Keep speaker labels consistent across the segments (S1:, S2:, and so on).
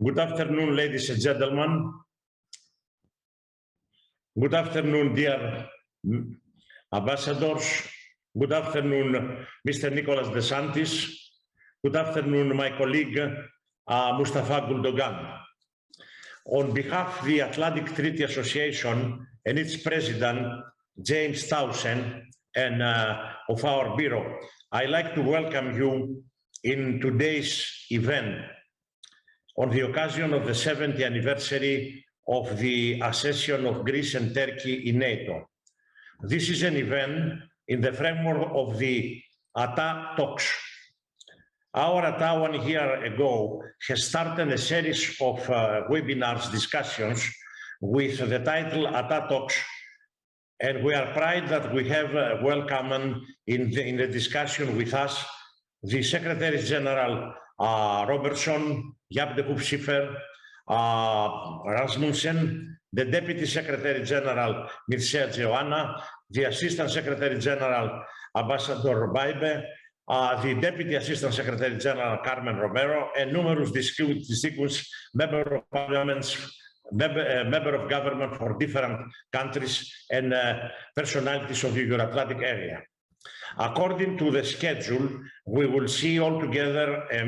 S1: Good afternoon, ladies and gentlemen. Good afternoon, dear ambassadors. Good afternoon, Mr. Nicolas DeSantis. Good afternoon, my colleague, Mustafa Guldogan. On behalf of the Atlantic Treaty Association and its president, James Townsend, and of our Bureau, I'd like to welcome you in today's event on the occasion of the 70th anniversary of the accession of Greece and Turkey in NATO. This is an event in the framework of the ATA talks. Our ATA 1 year ago has started a series of webinars discussions with the title ATA talks, and we are proud that we have welcomed in the discussion with us the Secretary General Robertson, Jaap de Hoop Scheffer, Rasmussen, the Deputy Secretary General Mircea Joanna, the Assistant Secretary General Ambassador Baibe, the Deputy Assistant Secretary General Carmen Romero, and numerous distinguished members of parliaments, member of government for different countries and personalities of the Euro-Atlantic area. According to the schedule, we will see altogether a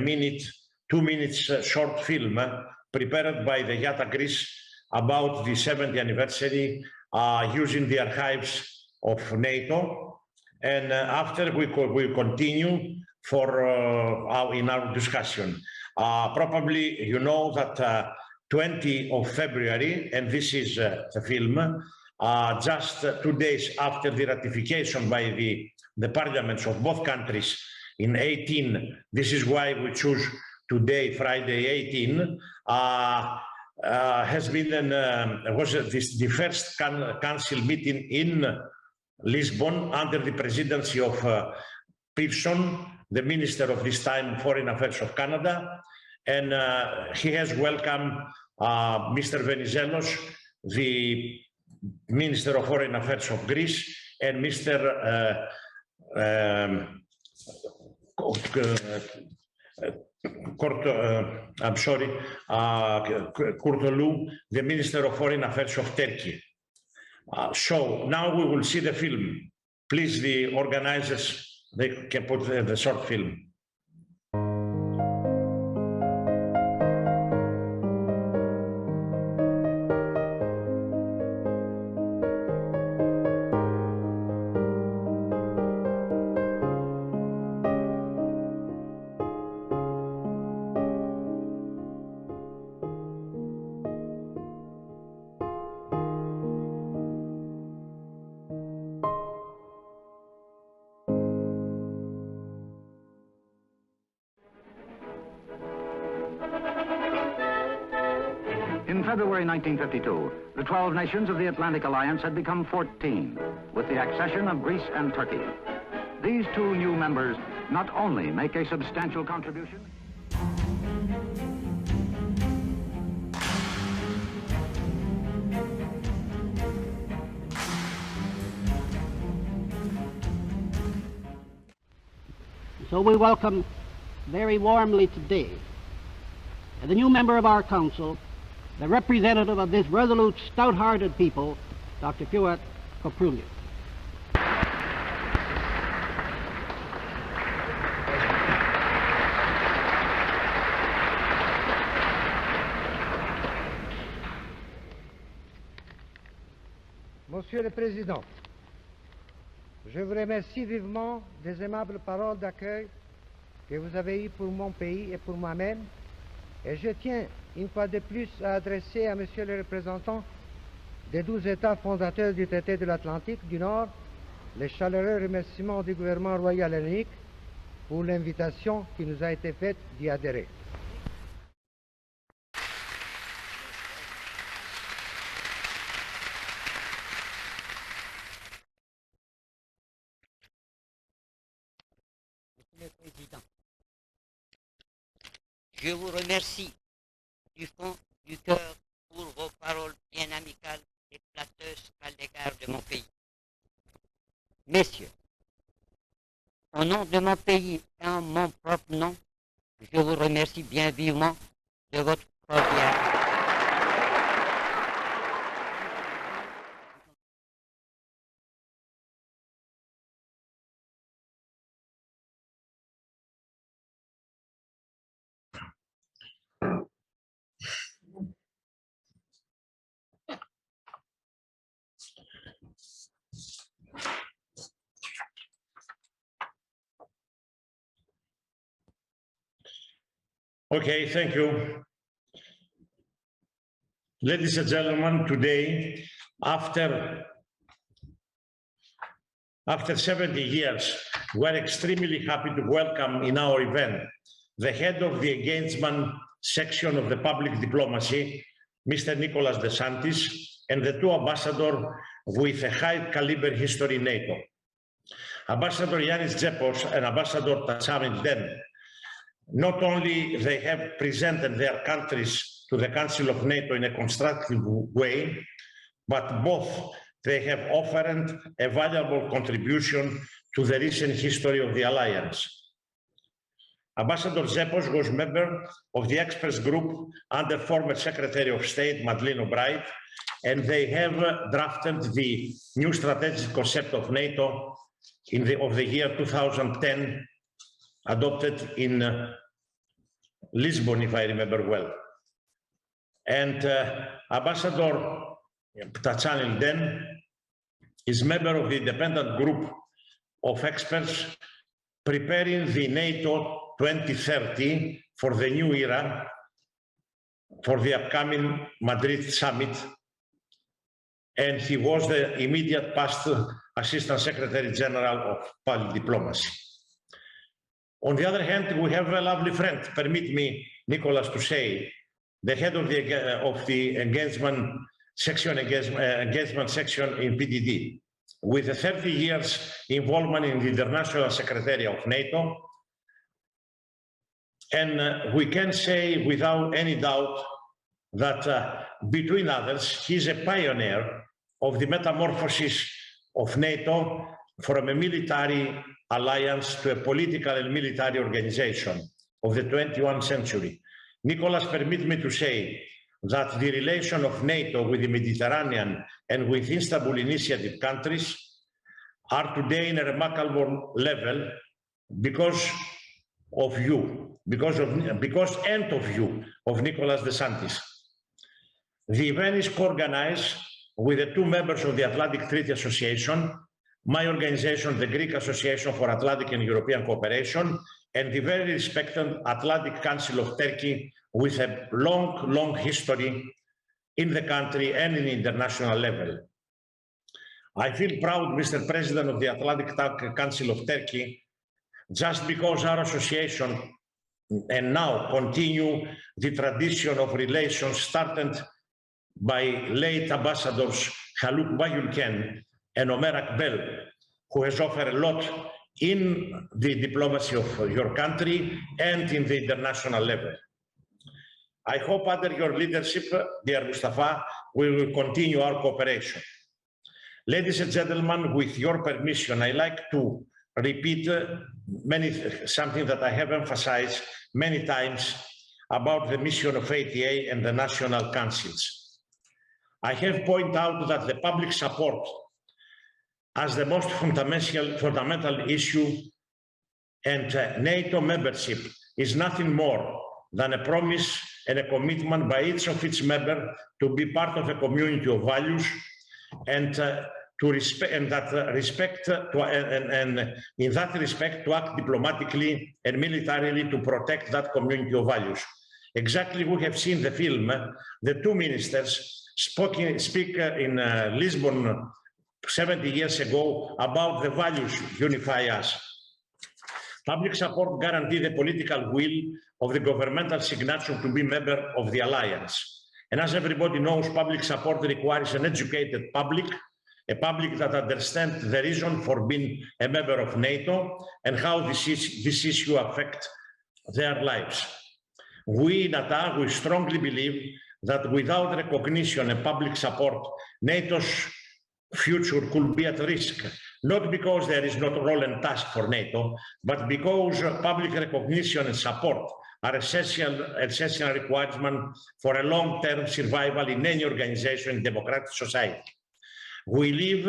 S1: 2 minutes short film prepared by the IATA Greece about the 70th anniversary using the archives of NATO. And after we continue in our discussion. Probably you know that 20th of February, and this is the film, just 2 days after the ratification by the parliaments of both countries in 18, this is why we choose today, Friday 18, has been the first council meeting in Lisbon under the presidency of Pearson, the minister of this time, Foreign Affairs of Canada, and he has welcomed Mr. Venizelos, the Minister of Foreign Affairs of Greece, and Mr. Kurtoglu, the Minister of Foreign Affairs of Turkey. So now we will see the film. Please, the organizers, they can put the short film.
S2: In February 1952, the 12 nations of the Atlantic Alliance had become 14, with the accession of Greece and Turkey. These two new members not only make a substantial contribution,
S3: So we welcome very warmly today the new member of our council, the representative of this resolute, stout-hearted people, Dr. Fuat Koprulu.
S4: Monsieur le Président, je vous remercie vivement des aimables paroles d'accueil que vous avez eues pour mon pays et pour moi-même, et je tiens une fois de plus à adresser à Monsieur le représentant des 12 États fondateurs du traité de l'Atlantique du Nord les chaleureux remerciements du gouvernement royal hellenique pour l'invitation qui nous a été faite d'y adhérer.
S5: Monsieur le Président, je vous remercie du fond du cœur pour vos paroles bien amicales et flatteuses à l'égard de mon pays. Messieurs, au nom de mon pays et en mon propre nom, je vous remercie bien vivement de votre cordial.
S1: Okay, thank you. Ladies and gentlemen, today, after 70 years, we're extremely happy to welcome in our event the head of the engagement section of the public diplomacy, Mr. Nicholas DeSantis, and the two ambassadors with a high caliber history in NATO. Ambassador Zepos and Ambassador Tassamin Den. Not only they have presented their countries to the Council of NATO in a constructive way, but both they have offered a valuable contribution to the recent history of the alliance. Ambassador Zepos was member of the experts group under former Secretary of State Madeleine Albright, and they have drafted the new strategic concept of NATO of the year 2010, adopted in Lisbon, if I remember well. And Ambassador Tassamin Den is member of the independent group of experts preparing the NATO 2030 for the new era, for the upcoming Madrid summit. And he was the immediate past Assistant Secretary General of Public Diplomacy. On the other hand, we have a lovely friend, permit me, Nicholas, to say, the head of the engagement section in PDD, with 30 years involvement in the International Secretariat of NATO. And we can say without any doubt that between others, he's a pioneer of the metamorphosis of NATO from a military alliance to a political and military organization of the 21st century. Nicholas, permit me to say that the relation of NATO with the Mediterranean and with Istanbul Initiative countries are today in a remarkable level because of you, because of Nicholas DeSantis. The event is co-organized with the two members of the Atlantic Treaty Association, my organization, the Greek Association for Atlantic and European Cooperation, and the very respected Atlantic Council of Turkey, with a long history in the country and in the international level. I feel proud, Mr. President of the Atlantic Council of Turkey, just because our association and now continue the tradition of relations started by late ambassadors Haluk Bayülken and Ömer Akbel, who has offered a lot in the diplomacy of your country and in the international level. I hope under your leadership, dear Mustafa, we will continue our cooperation. Ladies and gentlemen, with your permission, I like to repeat something that I have emphasized many times about the mission of ATA and the national councils. I have pointed out that the public support as the most fundamental issue, and NATO membership is nothing more than a promise and a commitment by each of its members to be part of a community of values and to respect, and in that respect to act diplomatically and militarily to protect that community of values. Exactly, we have seen the film. The two ministers speak in Lisbon 70 years ago about the values unify us. Public support guarantees the political will of the governmental signature to be member of the alliance. And as everybody knows, public support requires an educated public, a public that understands the reason for being a member of NATO and how this issue affects their lives. We in ATA, we strongly believe that without recognition and public support, NATO's future could be at risk, not because there is not a role and task for NATO, but because public recognition and support are essential requirement for a long-term survival in any organization in democratic society. We live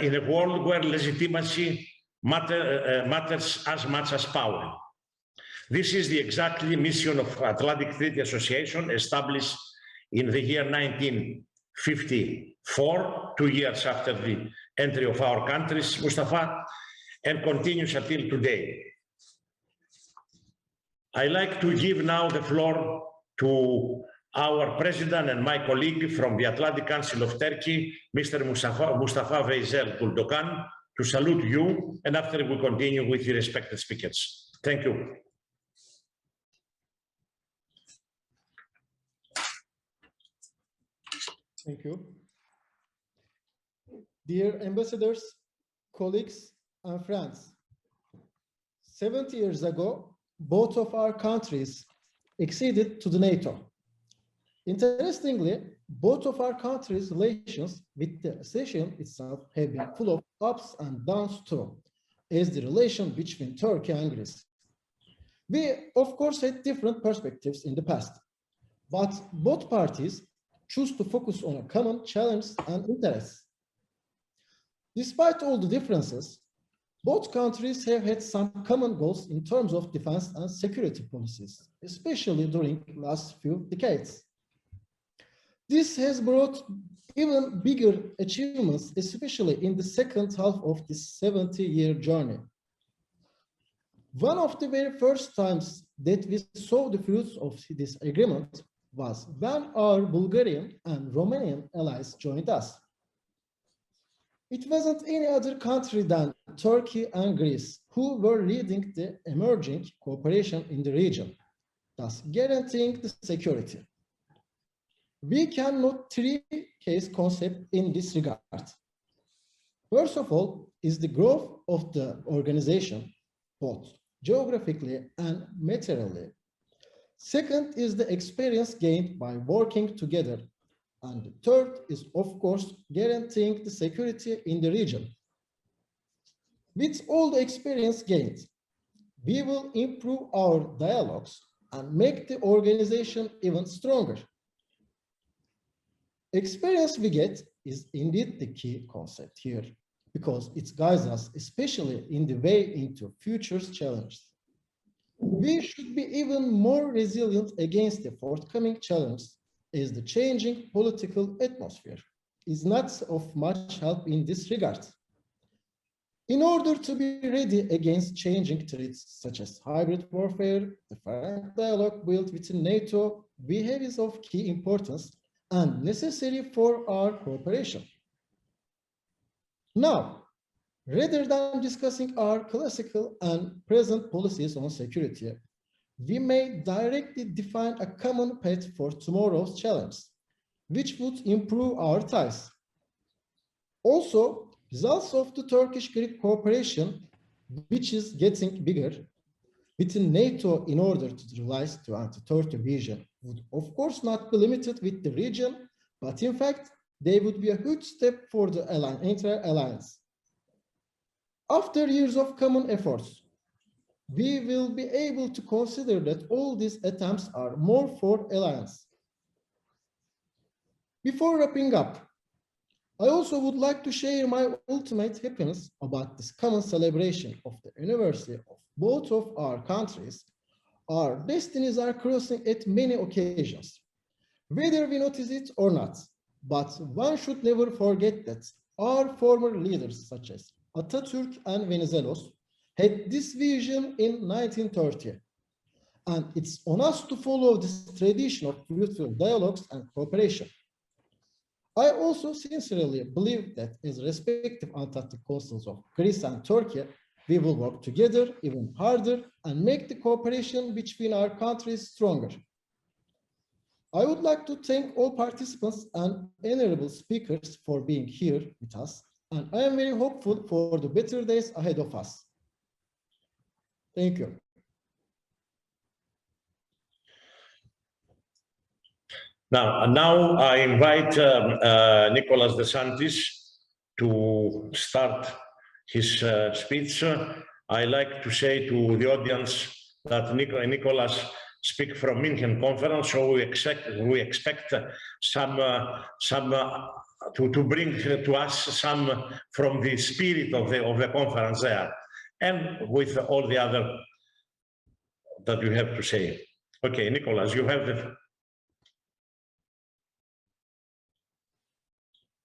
S1: in a world where legitimacy matters as much as power. This is the exactly mission of Atlantic Treaty Association, established in the year 1954, 2 years after the entry of our countries, Mustafa, and continues until today. I like to give now the floor to our president and my colleague from the Atlantic Council of Turkey, Mr. Mustafa Veysel Guldogan, to salute you, and after we continue with the respected speakers. Thank you.
S6: Thank you. Dear ambassadors, colleagues, and friends, 70 years ago, both of our countries acceded to the Nato. Interestingly, both of our countries' relations with the accession itself have been full of ups and downs too, as the relation between Turkey and Greece. We, of course, had different perspectives in the past, but both parties choose to focus on a common challenge and interests. Despite all the differences, both countries have had some common goals in terms of defense and security policies, especially during the last few decades. This has brought even bigger achievements, especially in the second half of this 70-year journey. One of the very first times that we saw the fruits of this agreement was when our Bulgarian and Romanian allies joined us. It wasn't any other country than Turkey and Greece who were leading the emerging cooperation in the region, thus guaranteeing the security. We can note three case concepts in this regard. First of all is the growth of the organization, both geographically and materially. Second is the experience gained by working together. And the third is, of course, guaranteeing the security in the region. With all the experience gained, we will improve our dialogues and make the organization even stronger. Experience we get is indeed the key concept here, because it guides us, especially in the way into future's challenges. We should be even more resilient against the forthcoming challenges, as the changing political atmosphere is not of much help in this regard. In order to be ready against changing threats such as hybrid warfare, the frank dialogue built within NATO is of key importance and necessary for our cooperation. Now, rather than discussing our classical and present policies on security, we may directly define a common path for tomorrow's challenge, which would improve our ties. Also, results of the Turkish-Greek cooperation, which is getting bigger, within NATO in order to realize the anti-Turkey vision, would of course not be limited with the region, but in fact, they would be a huge step for the entire alliance. After years of common efforts, we will be able to consider that all these attempts are more for alliance. Before wrapping up, I also would like to share my ultimate happiness about this common celebration of the anniversary of both of our countries. Our destinies are crossing at many occasions, whether we notice it or not. But one should never forget that our former leaders, such as Atatürk and Venizelos, had this vision in 1930. And it's on us to follow this tradition of fruitful dialogues and cooperation. I also sincerely believe that as respective Antarctic consuls of Greece and Turkey, we will work together even harder and make the cooperation between our countries stronger. I would like to thank all participants and honorable speakers for being here with us, and I am very hopeful for the better days ahead of us. Thank you.
S1: Now I invite Nicholas DeSantis to start his speech. I like to say to the audience that Nicholas speak from München conference, so we expect some to bring to us some from the spirit of the conference there, and with all the other that you have to say. Okay, Nicholas, you have the.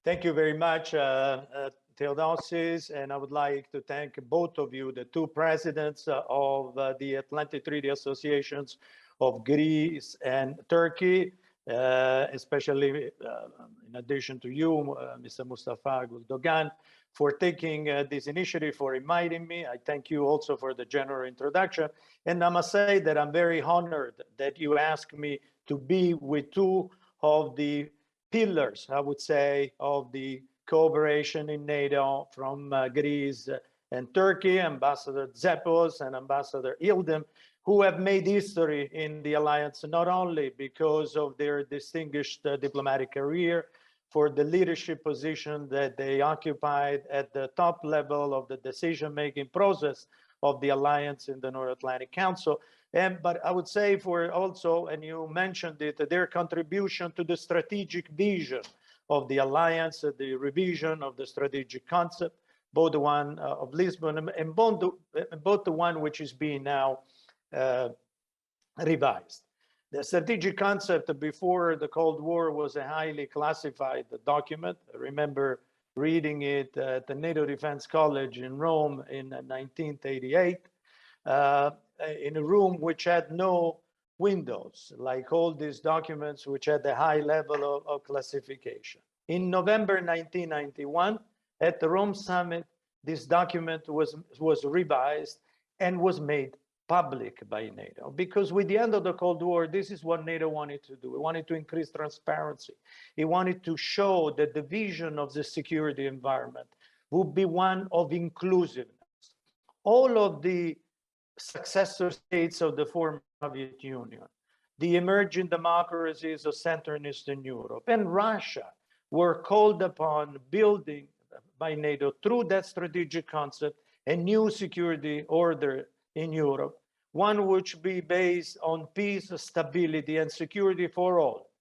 S7: Thank you very much, Theodosis, and I would like to thank both of you, the two presidents of the Atlantic Treaty Associations of Greece and Turkey, especially in addition to you, Mr. Mustafa Guldogan, for taking this initiative, for inviting me. I thank you also for the general introduction. And I must say that I'm very honored that you asked me to be with two of the pillars, I would say, of the cooperation in NATO from Greece and Turkey, Ambassador Zepos and Ambassador Yildirim, who have made history in the alliance, not only because of their distinguished diplomatic career, for the leadership position that they occupied at the top level of the decision-making process of the alliance in the North Atlantic Council, but I would say for also, and you mentioned it, their contribution to the strategic vision of the alliance, the revision of the strategic concept, both the one of Lisbon and both the one which is being now revised. The strategic concept before the Cold War was a highly classified document. I remember reading it at the NATO Defense College in Rome in 1988, in a room which had no windows, like all these documents which had a high level of classification. In November 1991, at the Rome summit, this document was revised and was made public by NATO, because with the end of the Cold War, this is what NATO wanted to do. It wanted to increase transparency. It wanted to show that the vision of the security environment would be one of inclusiveness. All of the successor states of the former Soviet Union, the emerging democracies of Central and Eastern Europe, and Russia were called upon building by NATO through that strategic concept a new security order in Europe, one which be based on peace, stability, and security for all.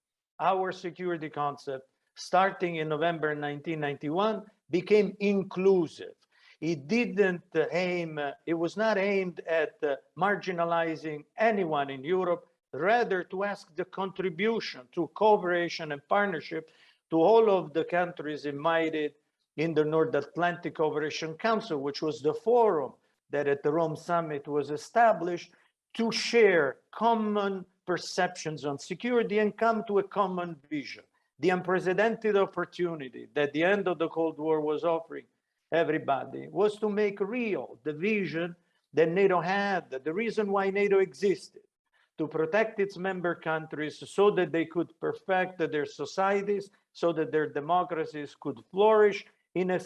S7: Our security concept, starting in November 1991, became inclusive. It didn't aim, it was not aimed at marginalizing anyone in Europe, rather to ask the contribution to cooperation and partnership to all of the countries invited in the North Atlantic Cooperation Council, which was the forum that at the Rome summit was established to share common perceptions on security and come to a common vision. The unprecedented opportunity that the end of the Cold War was offering everybody was to make real the vision that NATO had, the reason why NATO existed, to protect its member countries so that they could perfect their societies, so that their democracies could flourish in a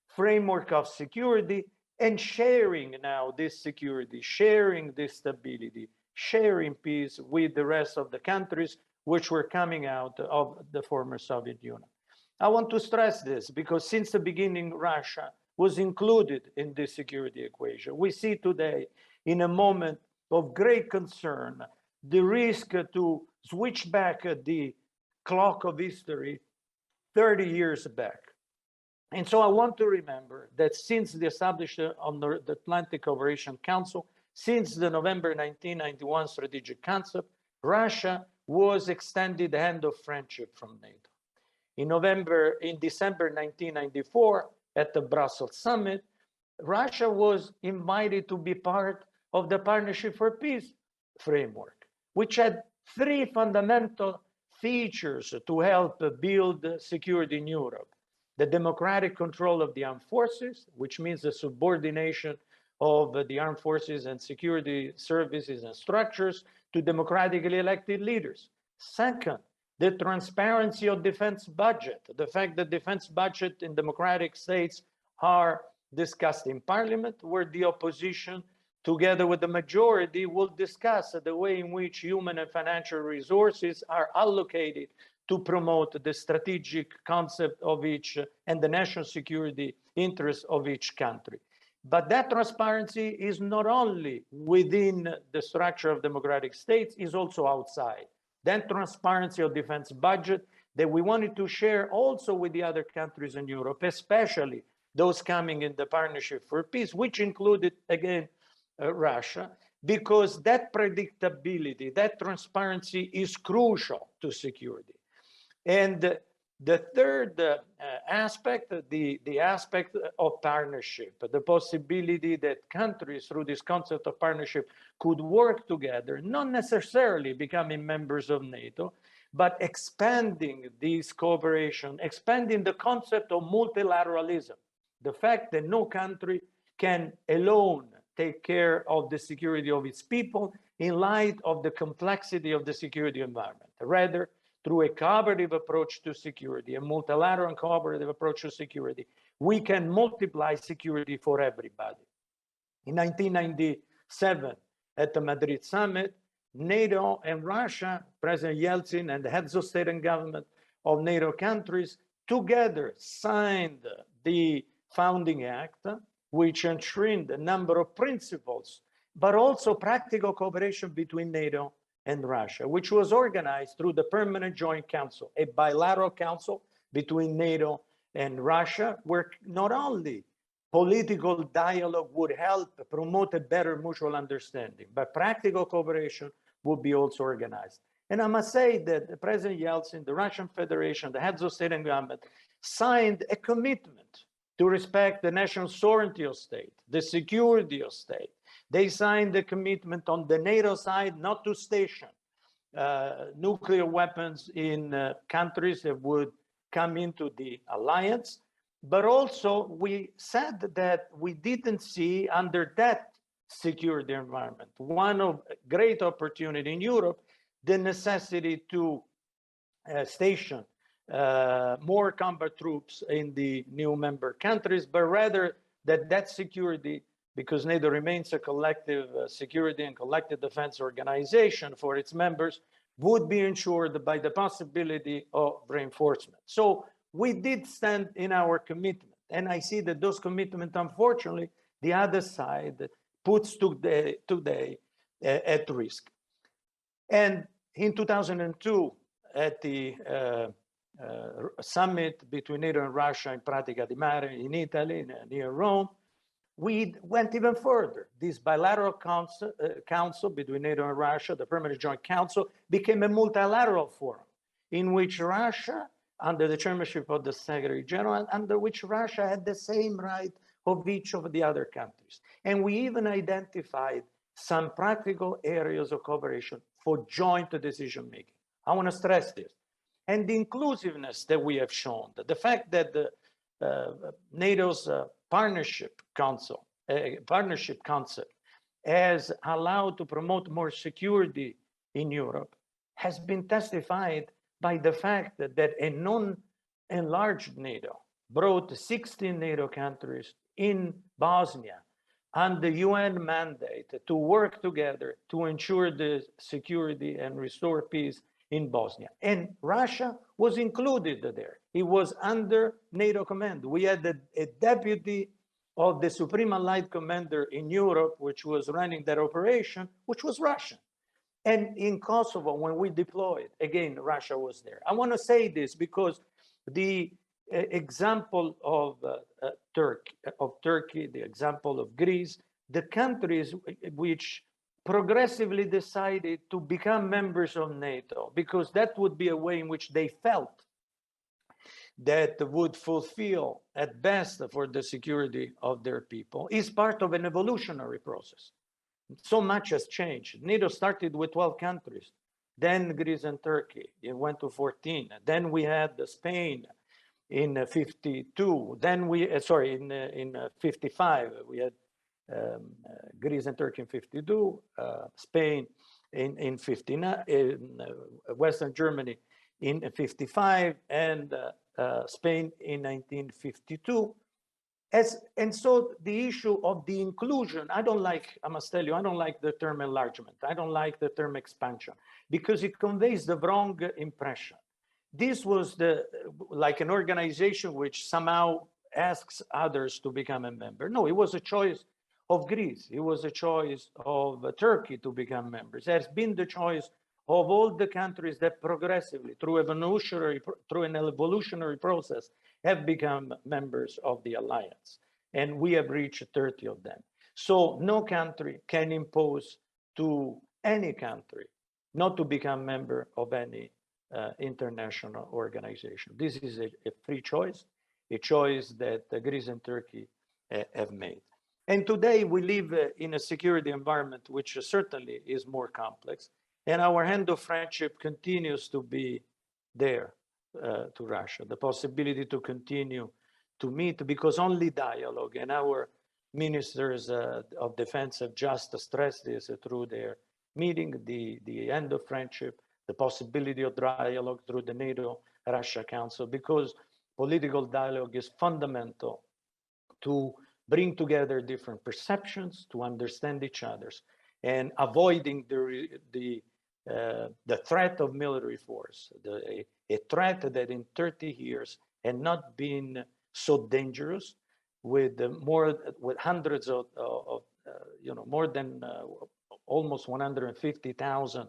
S7: framework of security, and sharing now this security, sharing this stability, sharing peace with the rest of the countries which were coming out of the former Soviet Union. I want to stress this because since the beginning, Russia was included in this security equation. We see today, in a moment of great concern, the risk to switch back the clock of history 30 years back. And so I want to remember that since the establishment of the Atlantic Cooperation Council, since the November 1991 strategic concept, Russia was extended the hand of friendship from NATO. In December 1994, at the Brussels summit, Russia was invited to be part of the Partnership for Peace framework, which had three fundamental features to help build security in Europe. The democratic control of the armed forces, which means the subordination of the armed forces and security services and structures to democratically elected leaders. Second, the transparency of defense budget, the fact that defense budget in democratic states are discussed in parliament, where the opposition, together with the majority, will discuss the way in which human and financial resources are allocated to promote the strategic concept of each and the national security interests of each country. But that transparency is not only within the structure of democratic states, is also outside. That transparency of defense budget that we wanted to share also with the other countries in Europe, especially those coming in the Partnership for Peace, which included, again, Russia, because that predictability, that transparency is crucial to security. And the third aspect, the aspect of partnership, the possibility that countries through this concept of partnership could work together, not necessarily becoming members of NATO, but expanding this cooperation, expanding the concept of multilateralism, the fact that no country can alone take care of the security of its people in light of the complexity of the security environment. Rather, through a cooperative approach to security, a multilateral and cooperative approach to security, we can multiply security for everybody. In 1997, at the Madrid summit, NATO and Russia, President Yeltsin and the heads of state and government of NATO countries together signed the Founding Act, which enshrined a number of principles, but also practical cooperation between NATO and Russia, which was organized through the Permanent Joint Council, a bilateral council between NATO and Russia, where not only political dialogue would help promote a better mutual understanding, but practical cooperation would be also organized. And I must say that President Yeltsin, the Russian Federation, the heads of state and government signed a commitment to respect the national sovereignty of state, the security of state. They signed a commitment on the NATO side not to station nuclear weapons in countries that would come into the alliance. But also we said that we didn't see under that security environment, one of great opportunity in Europe, the necessity to station more combat troops in the new member countries, but rather that security, because NATO remains a collective security and collective defense organization for its members, would be ensured by the possibility of reinforcement. So we did stand in our commitment. And I see that those commitments, unfortunately, the other side puts today at risk. And in 2002, at the summit between NATO and Russia in Pratica di Mare in Italy, near Rome, we went even further. This bilateral council between NATO and Russia, the Permanent Joint Council, became a multilateral forum in which Russia, under the chairmanship of the Secretary General, under which Russia had the same right of each of the other countries. And we even identified some practical areas of cooperation for joint decision-making. I want to stress this. And the inclusiveness that we have shown, the fact that the NATO's partnership concept has allowed to promote more security in Europe has been testified by the fact that a non-enlarged NATO brought 16 NATO countries in Bosnia and the UN mandate to work together to ensure the security and restore peace in Bosnia. And Russia was included there. It was under NATO command. We had a deputy of the Supreme Allied Commander in Europe, which was running that operation, which was Russian. And in Kosovo, when we deployed, again, Russia was there. I want to say this because the example of Turkey, the example of Greece, the countries which progressively decided to become members of NATO, because that would be a way in which they felt that would fulfill at best for the security of their people, is part of an evolutionary process. So much has changed. NATO started with 12 countries, then Greece and Turkey, it went to 14. Then we had Spain in 52. Then we, in 55, we had Greece and Turkey in 52, Spain in 59, Western Germany in 55, and Spain in 1952. And so the issue of the inclusion, I must tell you, I don't like the term enlargement. I don't like the term expansion because it conveys the wrong impression. This was like an organization which somehow asks others to become a member. No, it was a choice of Greece. It was a choice of Turkey to become members. It has been the choice of all the countries that progressively, through an evolutionary process, have become members of the alliance. And we have reached 30 of them. So no country can impose to any country not to become member of any international organization. This is a free choice, a choice that Greece and Turkey have made. And today we live in a security environment which certainly is more complex, and our hand of friendship continues to be there to Russia. The possibility to continue to meet, because only dialogue, and our ministers of defense have just stressed this through their meeting, the end of friendship, the possibility of dialogue through the NATO-Russia Council, because political dialogue is fundamental to bring together different perceptions, to understand each other's, and avoiding the threat of military force, a threat that in 30 years had not been so dangerous, with hundreds of more than almost 150,000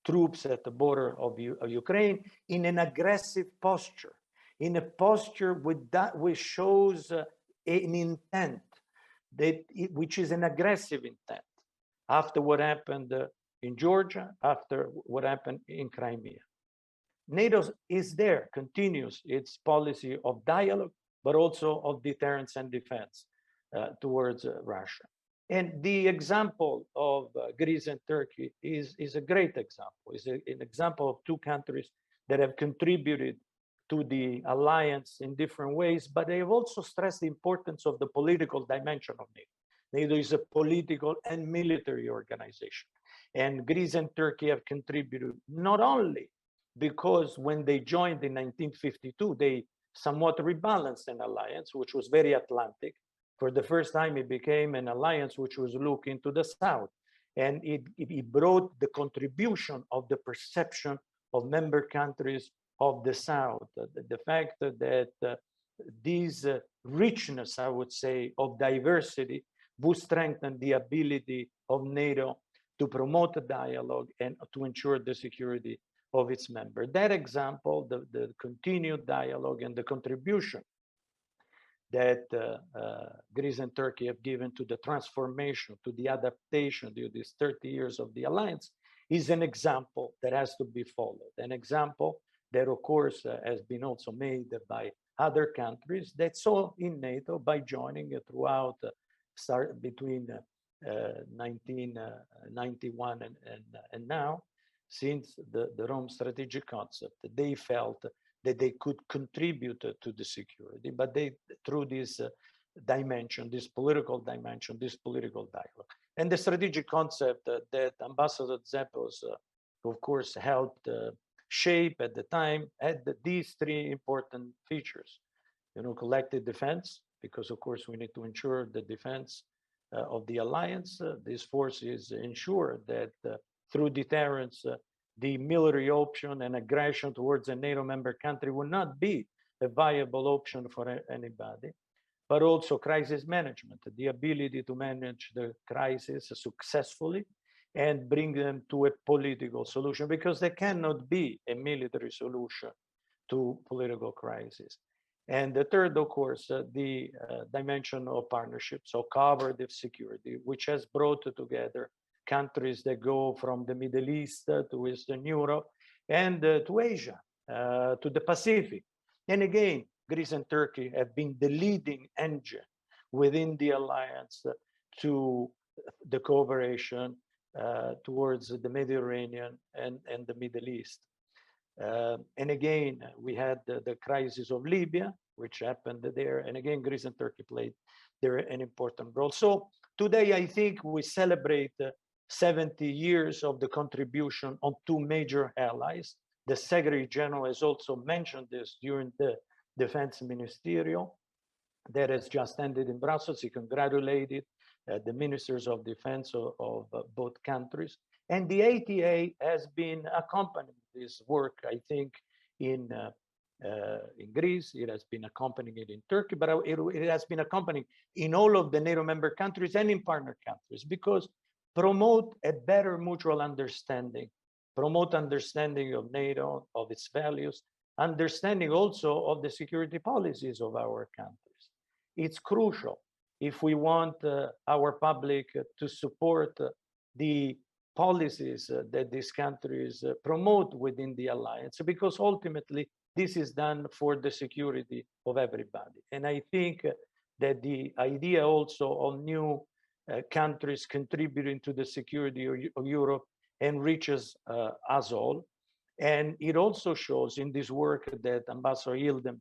S7: troops at the border of Ukraine, in an aggressive posture, in a posture which shows an intent, which is an aggressive intent, after what happened in Georgia, after what happened in Crimea. NATO is there, continues its policy of dialogue, but also of deterrence and defense towards Russia. And the example of Greece and Turkey is a great example. It's an example of two countries that have contributed to the alliance in different ways, but they have also stressed the importance of the political dimension of NATO. NATO is a political and military organization. And Greece and Turkey have contributed not only because when they joined in 1952, they somewhat rebalanced an alliance, which was very Atlantic. For the first time, it became an alliance which was looking to the South. And it brought the contribution of the perception of member countries of the South, the fact that this richness, I would say, of diversity would strengthen the ability of NATO to promote a dialogue and to ensure the security of its members. That example, the continued dialogue and the contribution that Greece and Turkey have given to the transformation, to the adaptation to these 30 years of the alliance, is an example that has to be followed. An example that, of course, has been also made by other countries that saw in NATO by joining throughout, between 1991 and now, since the Rome strategic concept. They felt that they could contribute to the security, but they, through this dimension, this political dimension, this political dialogue. And the strategic concept that Ambassador Zepos, of course, helped shape at the time had these three important features. Collective defense, because of course we need to ensure the defense of the alliance. These forces ensure that through deterrence, the military option and aggression towards a NATO member country will not be a viable option for anybody, but also crisis management, the ability to manage the crisis successfully and bring them to a political solution, because there cannot be a military solution to political crisis. And the third, of course, the dimension of partnerships, so cooperative security, which has brought together countries that go from the Middle East to Eastern Europe and to Asia, to the Pacific. And again, Greece and Turkey have been the leading engine within the alliance to the cooperation towards the Mediterranean and the Middle East. And again, we had the crisis of Libya, which happened there. And again, Greece and Turkey played there an important role. So today, I think we celebrate 70 years of the contribution of two major allies. The Secretary General has also mentioned this during the Defense Ministerial that has just ended in Brussels. He congratulated the ministers of defense of both countries. And the ATA has been accompanying this work, I think, in in Greece, it has been accompanying it in Turkey, but it has been accompanying in all of the NATO member countries and in partner countries, because promote a better mutual understanding, promote understanding of NATO, of its values, understanding also of the security policies of our countries. It's crucial if we want our public to support the policies that these countries promote within the alliance, because ultimately this is done for the security of everybody. And I think that the idea also of new countries contributing to the security of Europe enriches us all. And it also shows in this work that Ambassador Yildirim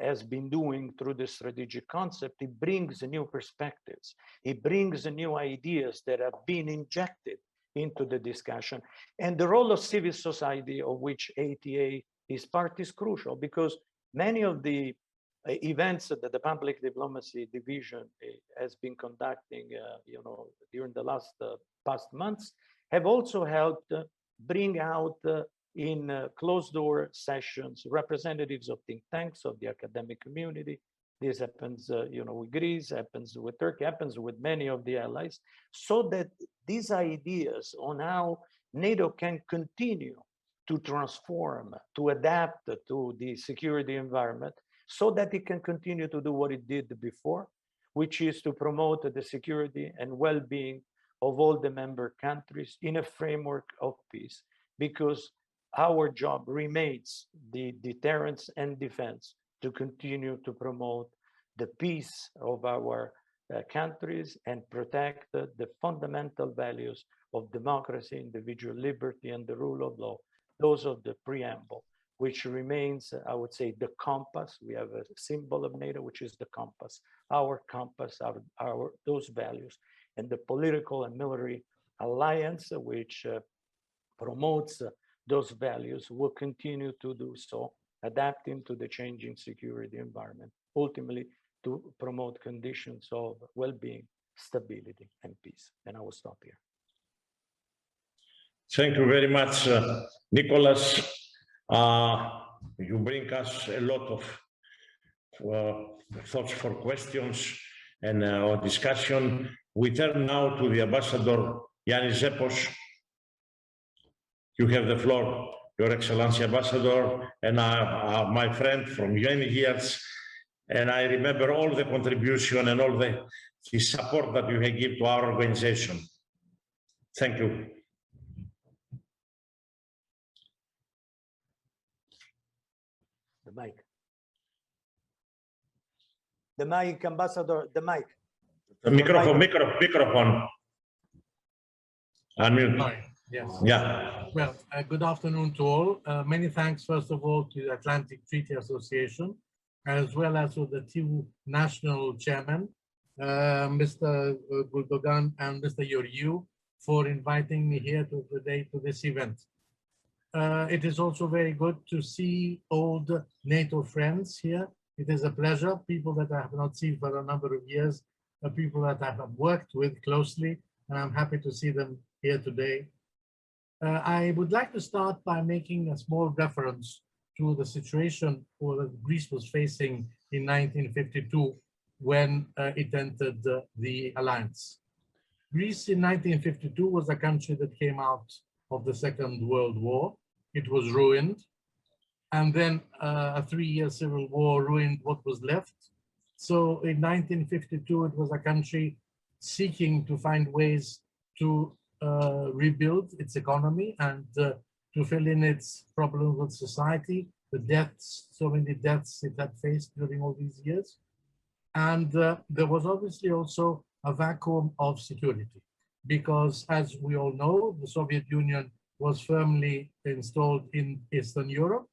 S7: has been doing through the strategic concept, it brings new perspectives. It brings new ideas that have been injected into the discussion. And the role of civil society, of which ATA is part, is crucial, because many of the events that the public diplomacy division has been conducting during the past months have also helped bring out in closed door sessions representatives of think tanks, of the academic community. This happens with Greece, happens with Turkey, happens with many of the allies, so that these ideas on how NATO can continue to transform, to adapt to the security environment, so that it can continue to do what it did before, which is to promote the security and well-being of all the member countries in a framework of peace, because our job remains the deterrence and defense to continue to promote the peace of our countries and protect the fundamental values of democracy, individual liberty, and the rule of law, those of the preamble, which remains, I would say, the compass. We have a symbol of NATO, which is the compass, our those values, and the political and military alliance, which promotes those values, will continue to do so, adapting to the changing security environment, ultimately to promote conditions of well-being, stability, and peace. And I will stop here.
S1: Thank you very much, Nicholas. You bring us a lot of thoughts for questions and discussion. We turn now to the Ambassador Jani Zepos. You have the floor, Your Excellency Ambassador, and my friend from many years. And I remember all the contribution and all the support that you have given to our organization. Thank you.
S7: The mic. The mic, Ambassador, the mic.
S1: The microphone. Unmute.
S8: Sorry. Yes.
S1: Yeah.
S8: Well, good afternoon to all. Many thanks, first of all, to the Atlantic Treaty Association, as well as to the two national chairmen, Mr. Guldogan and Mr. Yoriu, for inviting me here today to this event. It is also very good to see old NATO friends here. It is a pleasure, people that I have not seen for a number of years, people that I have worked with closely, and I'm happy to see them here today. I would like to start by making a small reference to the situation that Greece was facing in 1952 when it entered the alliance. Greece in 1952 was a country that came out of the Second World War. It was ruined. And then a 3-year civil war ruined what was left. So in 1952, it was a country seeking to find ways to rebuild its economy and to fill in its problems with society, the deaths, so many deaths it had faced during all these years. And there was obviously also a vacuum of security, because as we all know, the Soviet Union was firmly installed in Eastern Europe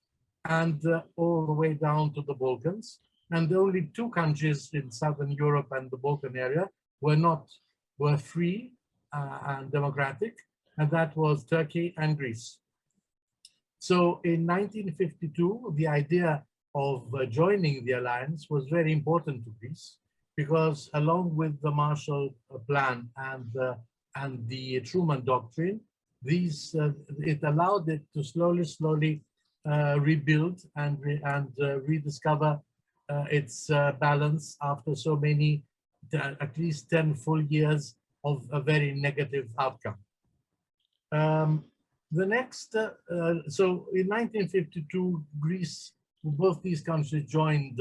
S8: and all the way down to the Balkans. And the only two countries in Southern Europe and the Balkan area were free and democratic, and that was Turkey and Greece. So in 1952, the idea of joining the alliance was very important to Greece, because along with the Marshall Plan and the Truman Doctrine, it allowed it to slowly rebuild and rediscover its balance after so many, at least 10 full years of a very negative outcome. So in 1952, Greece, both these countries joined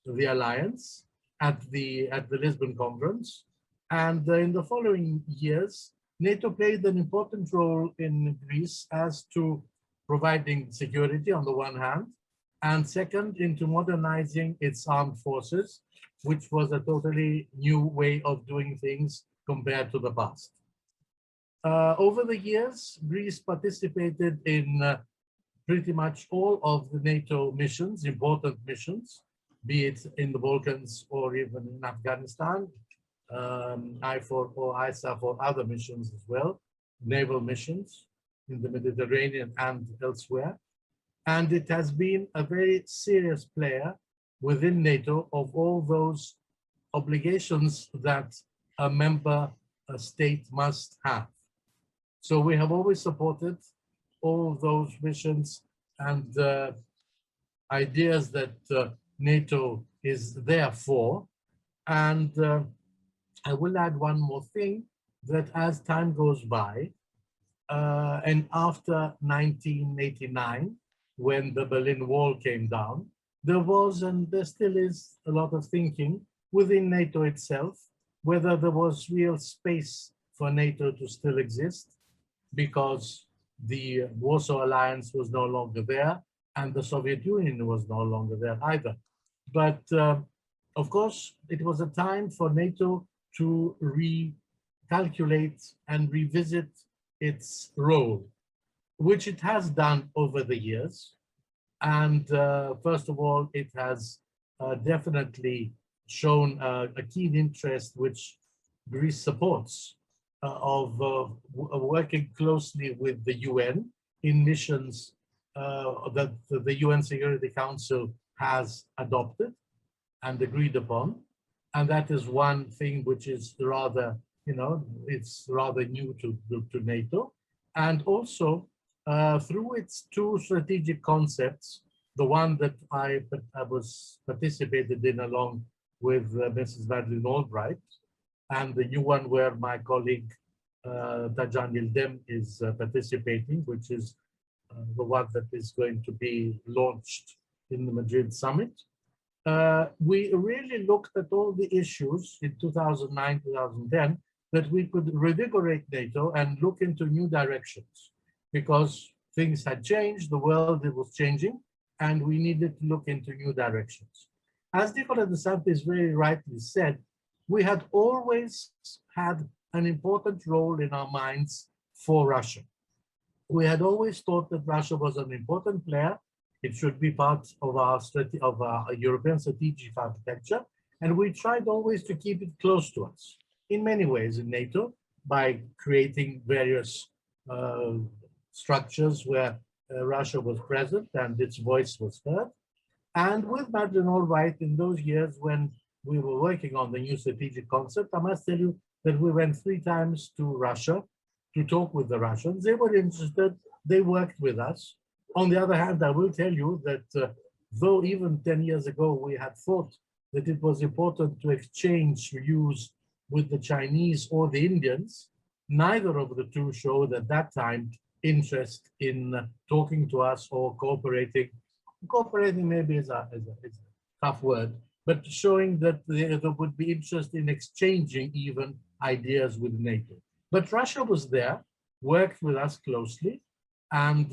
S8: the alliance at the Lisbon Conference, and in the following years, NATO played an important role in Greece as to providing security on the one hand, and second, into modernizing its armed forces, which was a totally new way of doing things compared to the past. Over the years, Greece participated in pretty much all of the NATO missions, important missions, be it in the Balkans or even in Afghanistan, IFOR or ISAF or other missions as well, naval missions in the Mediterranean and elsewhere. And it has been a very serious player within NATO of all those obligations that a member state must have. So we have always supported all those missions and ideas that NATO is there for. And I will add one more thing, that as time goes by, and after 1989, when the Berlin Wall came down, there was and there still is a lot of thinking within NATO itself, whether there was real space for NATO to still exist, because the Warsaw Alliance was no longer there and the Soviet Union was no longer there either. But of course, it was a time for NATO to recalculate and revisit its role, which it has done over the years. And first of all, it has definitely shown a keen interest, which Greece supports, of working closely with the UN in missions that the UN Security Council has adopted and agreed upon. And that is one thing which is rather, it's rather new to NATO. And also through its two strategic concepts, the one that I was participated in along with Mrs. Madeleine Albright, and the new one where my colleague Jani is participating, which is the one that is going to be launched in the Madrid summit. We really looked at all the issues in 2009, 2010, that we could revigorate NATO and look into new directions, because things had changed, the world was changing, and we needed to look into new directions. As Nicola De Santis very rightly said, we had always had an important role in our minds for Russia. We had always thought that Russia was an important player. It should be part of our European strategic architecture, and we tried always to keep it close to us in many ways in NATO by creating various structures where Russia was present and its voice was heard. And with Madeleine Albright, in those years when we were working on the new strategic concept, I must tell you that we went 3 times to Russia to talk with the Russians. They were interested, they worked with us. On the other hand, I will tell you that though even 10 years ago we had thought that it was important to exchange views with the Chinese or the Indians, neither of the two showed at that time interest in talking to us or cooperating. Cooperating maybe is a tough word, but showing that there would be interest in exchanging even ideas with NATO. But Russia was there, worked with us closely, and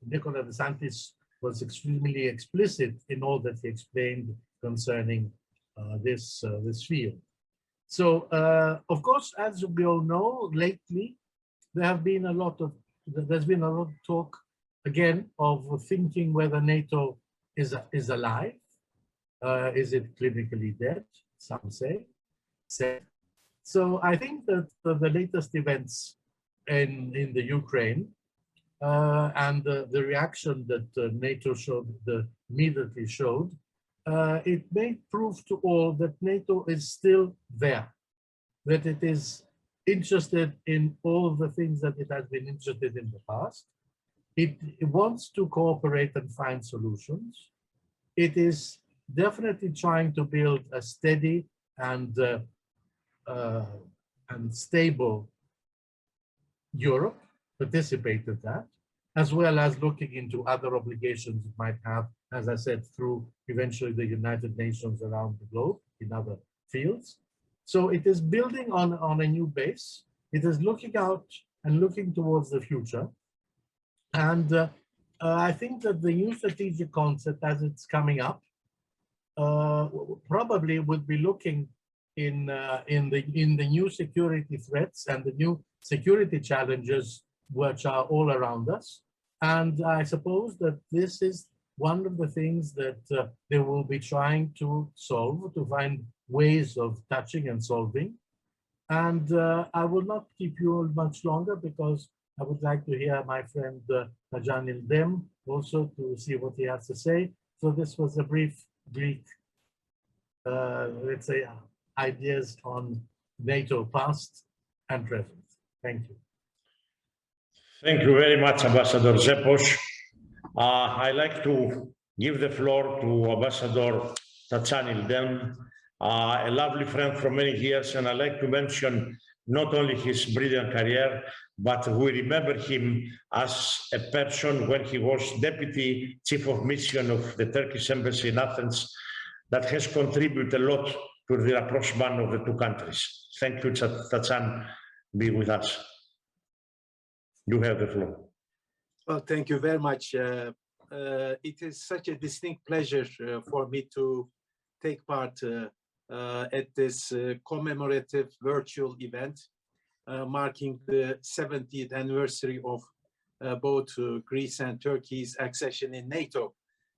S8: Nicola De Santis was extremely explicit in all that he explained concerning this field. So, of course, as we all know, lately there's been a lot of talk again of thinking whether NATO is alive. Is it clinically dead? Some say. So I think that the latest events in the Ukraine and the reaction that NATO immediately showed, it may prove to all that NATO is still there, that it is interested in all the things that it has been interested in the past, It wants to cooperate and find solutions. It is definitely trying to build a steady and stable Europe, participate in that, as well as looking into other obligations it might have, as I said, through eventually the United Nations around the globe in other fields. So it is building on a new base. It is looking out and looking towards the future. And I think that the new strategic concept, as it's coming up, probably would be looking in the new security threats and the new security challenges which are all around us. And I suppose that this is one of the things that they will be trying to solve, to find ways of touching and solving. And I will not keep you all much longer because I would like to hear my friend Jani also to see what he has to say. So this was a brief Greek, let's say, ideas on NATO past and present. Thank you.
S1: Thank you very much, Ambassador Zepos. I'd like to give the floor to Ambassador Tatsanil Dem, a lovely friend for many years, and I'd like to mention not only his brilliant career, but we remember him as a person when he was Deputy Chief of Mission of the Turkish Embassy in Athens that has contributed a lot to the rapprochement of the two countries. Thank you, Tatsan, be with us. You have the floor.
S9: Well, thank you very much. It is such a distinct pleasure for me to take part at this commemorative virtual event marking the 70th anniversary of both Greece and Turkey's accession in NATO.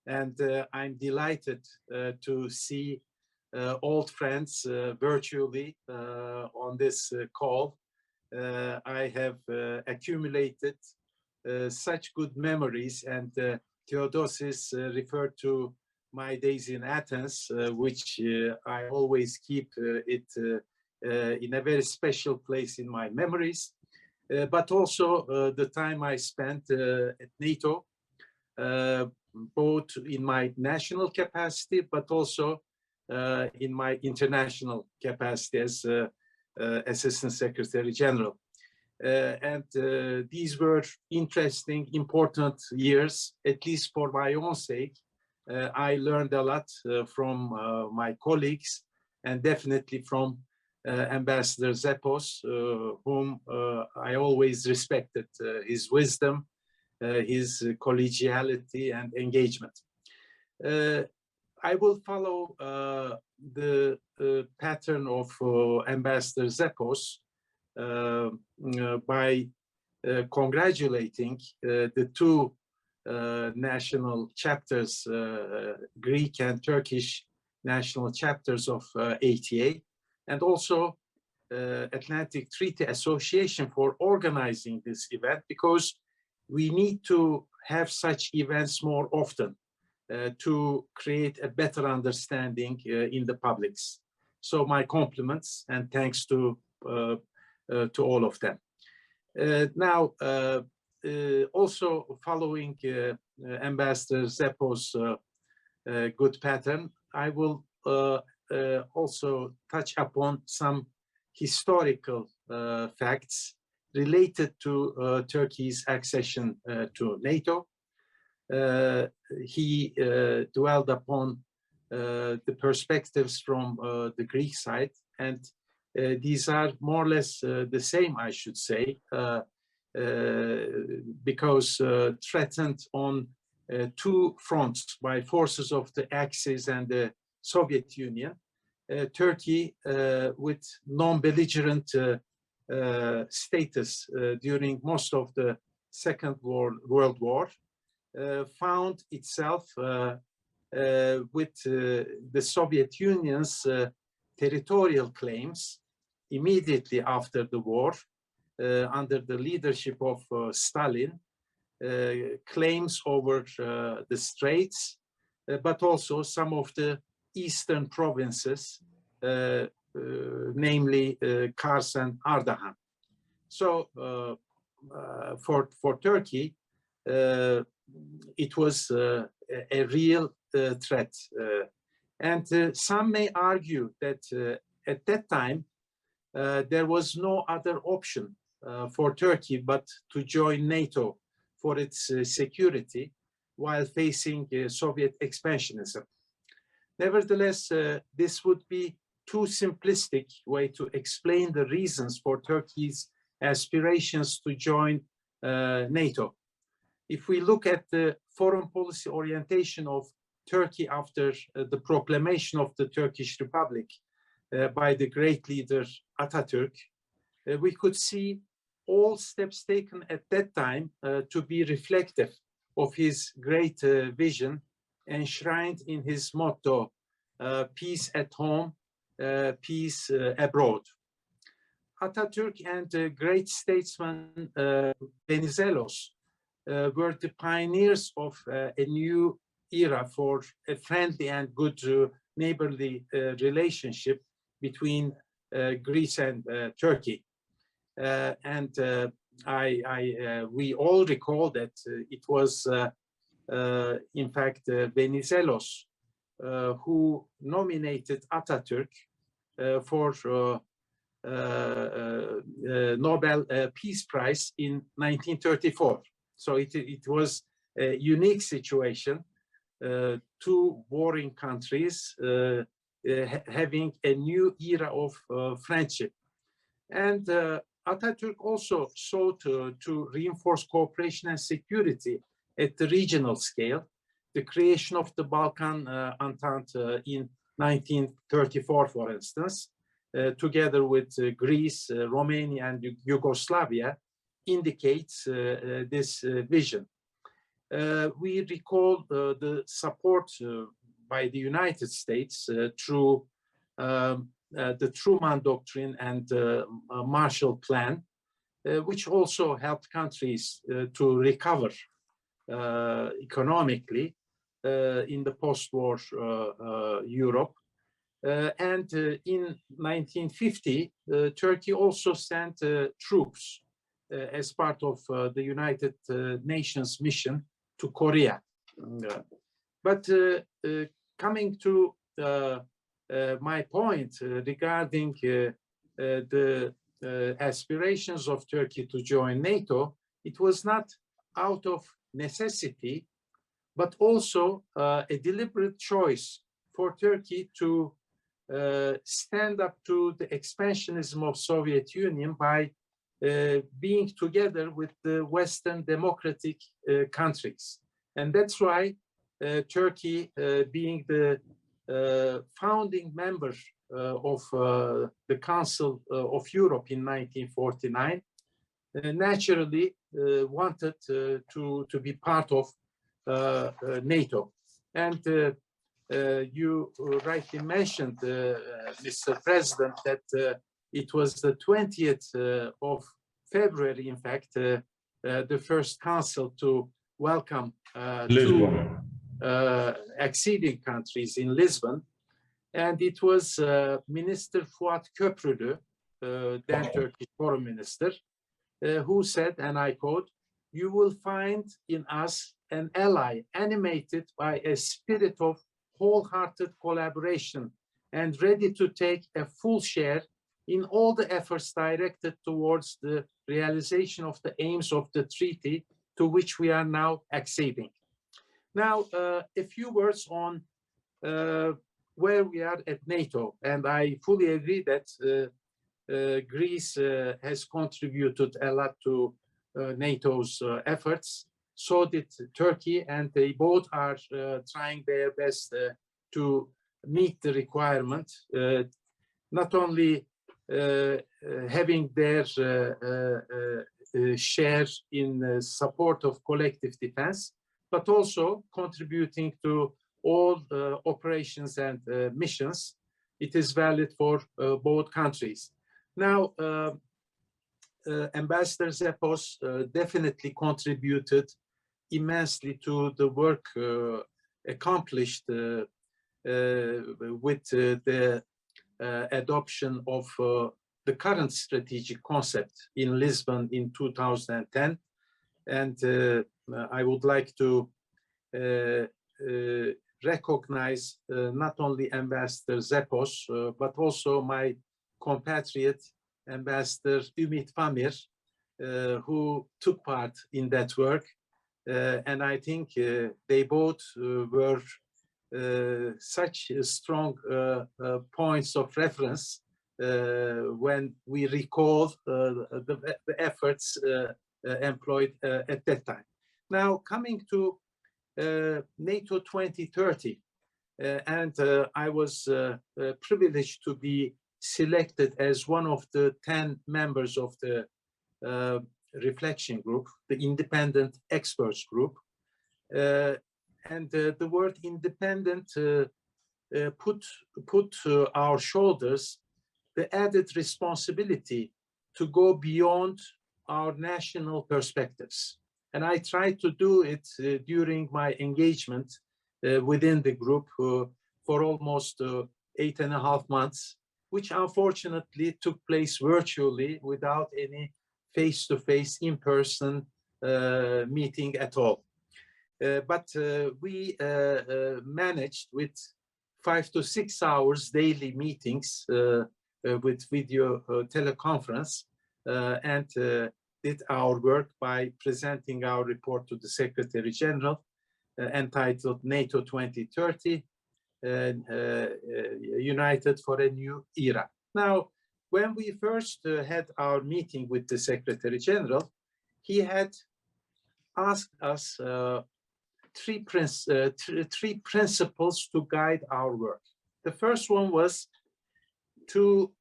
S9: And I'm delighted to see old friends virtually on this call. I have accumulated such good memories, and Theodosis referred to my days in Athens, which I always keep it in a very special place in my memories, but also the time I spent at NATO, both in my national capacity, but also in my international capacity as Assistant Secretary General. And these were interesting, important years, at least for my own sake. I learned a lot from my colleagues, and definitely from Ambassador Zepos, whom I always respected, his wisdom, his collegiality and engagement. I will follow the pattern of Ambassador Zepos by congratulating the two national chapters, Greek and Turkish national chapters of ATA, and also Atlantic Treaty Association for organizing this event, because we need to have such events more often to create a better understanding in the publics. So my compliments and thanks to all of them. Now, also following Ambassador Zepos' good pattern, I will also touch upon some historical facts related to Turkey's accession to NATO. He dwelled upon the perspectives from the Greek side, and these are more or less the same, I should say, because threatened on two fronts by forces of the Axis and the Soviet Union, Turkey with non-belligerent status during most of the Second World War, found itself with the Soviet Union's territorial claims immediately after the war, under the leadership of Stalin, claims over the Straits, but also some of the eastern provinces, namely Kars and Ardahan. So for Turkey, it was a real threat. And some may argue that at that time, there was no other option for Turkey but to join NATO for its security while facing Soviet expansionism. Nevertheless, this would be too simplistic way to explain the reasons for Turkey's aspirations to join NATO. If we look at the foreign policy orientation of Turkey after the proclamation of the Turkish Republic by the great leader Atatürk, we could see all steps taken at that time to be reflective of his great vision enshrined in his motto, peace at home, peace abroad. Atatürk and great statesman Venizelos were the pioneers of a new era for a friendly and good neighborly relationship between Greece and Turkey. We all recall that it was, in fact, Venizelos who nominated Atatürk for Nobel Peace Prize in 1934. So it was a unique situation, two warring countries having a new era of friendship. And Atatürk also sought to reinforce cooperation and security at the regional scale. The creation of the Balkan Entente in 1934, for instance, together with Greece, Romania, and Yugoslavia, indicates this vision. We recall the support by the United States through the Truman Doctrine and Marshall Plan, which also helped countries to recover economically in the post-war Europe. And in 1950, Turkey also sent troops as part of the United Nations mission to Korea. But coming to my point regarding the aspirations of Turkey to join NATO, it was not out of necessity, but also a deliberate choice for Turkey to stand up to the expansionism of Soviet Union by being together with the Western democratic countries. And that's why Turkey, being the founding member of the Council of Europe in 1949, naturally wanted to be part of NATO. And you rightly mentioned, Mr. President, that it was the 20th of February, in fact, the first council to welcome two acceding countries in Lisbon. And it was Minister Fuat Köprülü, then Turkish Foreign Minister, who said, and I quote, "You will find in us an ally animated by a spirit of wholehearted collaboration and ready to take a full share in all the efforts directed towards the realization of the aims of the treaty to which we are now acceding." Now, a few words on where we are at NATO, and I fully agree that Greece has contributed a lot to NATO's efforts. So did Turkey, and they both are trying their best to meet the requirement, not only having their share in support of collective defense, but also contributing to all operations and missions. It is valid for both countries. Now, Ambassador Zepos definitely contributed immensely to the work accomplished with the adoption of the current strategic concept in Lisbon in 2010. And I would like to recognize not only Ambassador Zepos, but also my compatriot, Ambassador Ümit Pamir, who took part in that work. And I think they both were such strong points of reference when we recall the efforts employed at that time. Now, coming to NATO 2030, and I was privileged to be selected as one of the 10 members of the reflection group, the independent experts group. And the word independent put our shoulders the added responsibility to go beyond our national perspectives. And I tried to do it during my engagement within the group for almost 8.5 months, which unfortunately took place virtually without any face-to-face, in-person meeting at all. But we managed with 5 to 6 hours daily meetings with video teleconference and did our work by presenting our report to the Secretary General entitled NATO 2030, United for a New Era. Now, when we first had our meeting with the Secretary General, he had asked us three principles to guide our work. The first one was to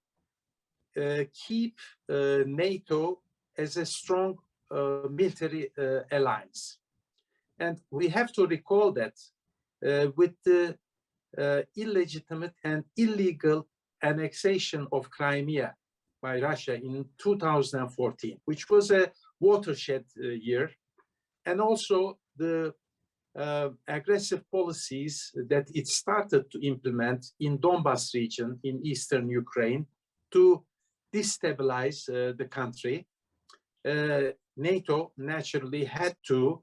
S9: keep NATO as a strong military alliance. And we have to recall that with the illegitimate and illegal annexation of Crimea by Russia in 2014, which was a watershed year, and also the aggressive policies that it started to implement in Donbas region in eastern Ukraine to destabilize the country. NATO naturally had to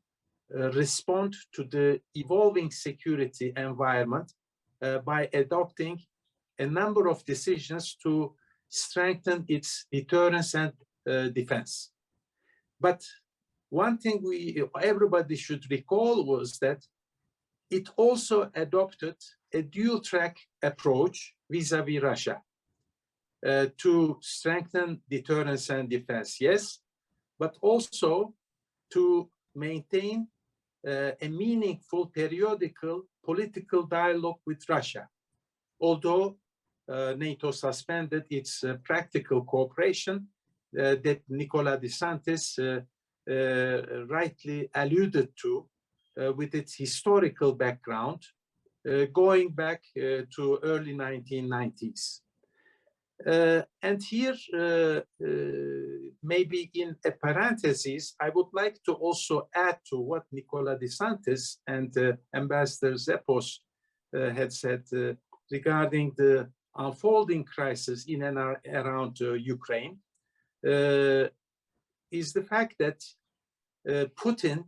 S9: respond to the evolving security environment by adopting a number of decisions to strengthen its deterrence and defense. But one thing everybody should recall was that it also adopted a dual-track approach vis-à-vis Russia to strengthen deterrence and defense, yes, but also to maintain a meaningful periodical political dialogue with Russia. Although NATO suspended its practical cooperation that Nicolas DeSantis rightly alluded to with its historical background going back to early 1990s. And here, maybe in a parenthesis, I would like to also add to what Nicolas DeSantis and Ambassador Zepos had said regarding the unfolding crisis in and around Ukraine, is the fact that Putin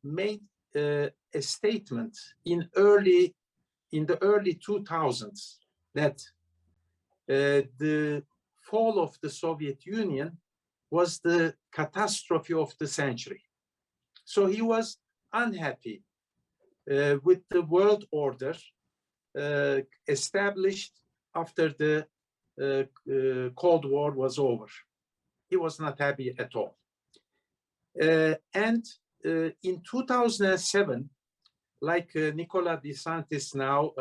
S9: made a statement in the early 2000s that the fall of the Soviet Union was the catastrophe of the century. So he was unhappy with the world order established after the Cold War was over. He was not happy at all. And in 2007, like Nicolas DeSantis now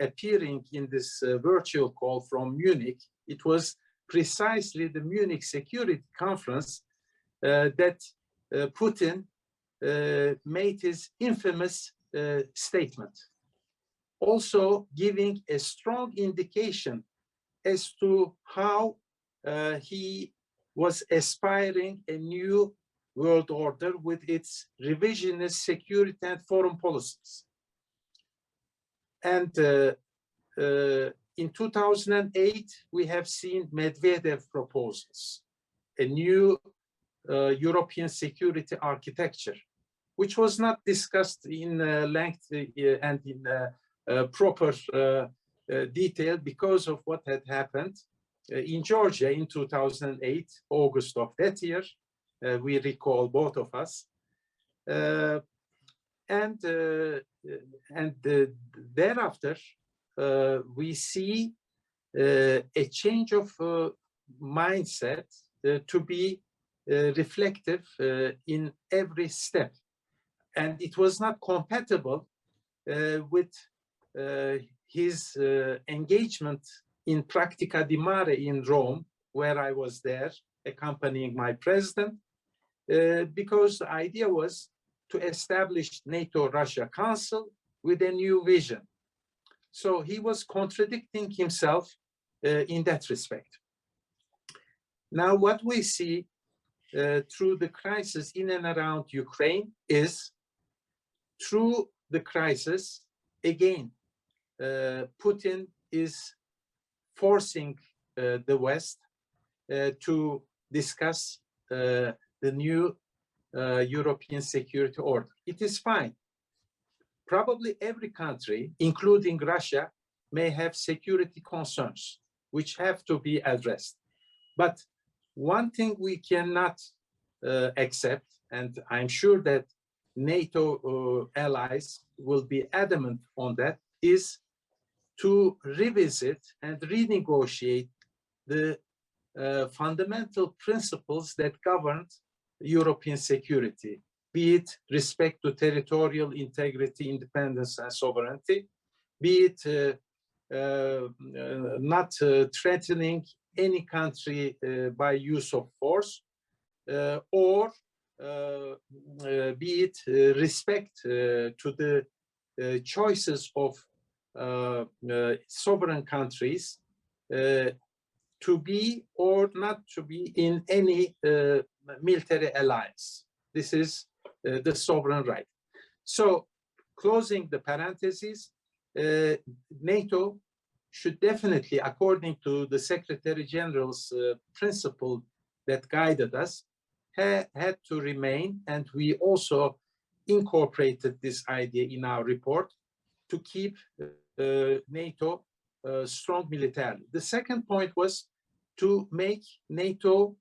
S9: appearing in this virtual call from Munich, it was precisely the Munich Security Conference that Putin made his infamous statement, also giving a strong indication as to how he was aspiring a new world order with its revisionist security and foreign policies. And in 2008, we have seen Medvedev proposals, a new European security architecture, which was not discussed in length and in proper detail because of what had happened in Georgia in 2008, August of that year. We recall, both of us. Thereafter, we see a change of mindset to be reflective in every step. And it was not compatible with his engagement in Practica di Mare in Rome, where I was there accompanying my president, because the idea was to establish NATO-Russia Council with a new vision. So he was contradicting himself in that respect. Now, what we see through the crisis in and around Ukraine is, through the crisis, again, Putin is forcing the West to discuss the new European security order. It is fine. Probably every country, including Russia, may have security concerns which have to be addressed. But one thing we cannot accept, and I'm sure that NATO allies will be adamant on that, is to revisit and renegotiate the fundamental principles that governed European security, be it respect to territorial integrity, independence, and sovereignty, be it not threatening any country by use of force, or be it respect to the choices of sovereign countries to be or not to be in any military alliance. This is the sovereign right. So, closing the parentheses, NATO should definitely, according to the Secretary General's principle that guided us, had to remain, and we also incorporated this idea in our report, to keep NATO strong militarily. The second point was to make NATO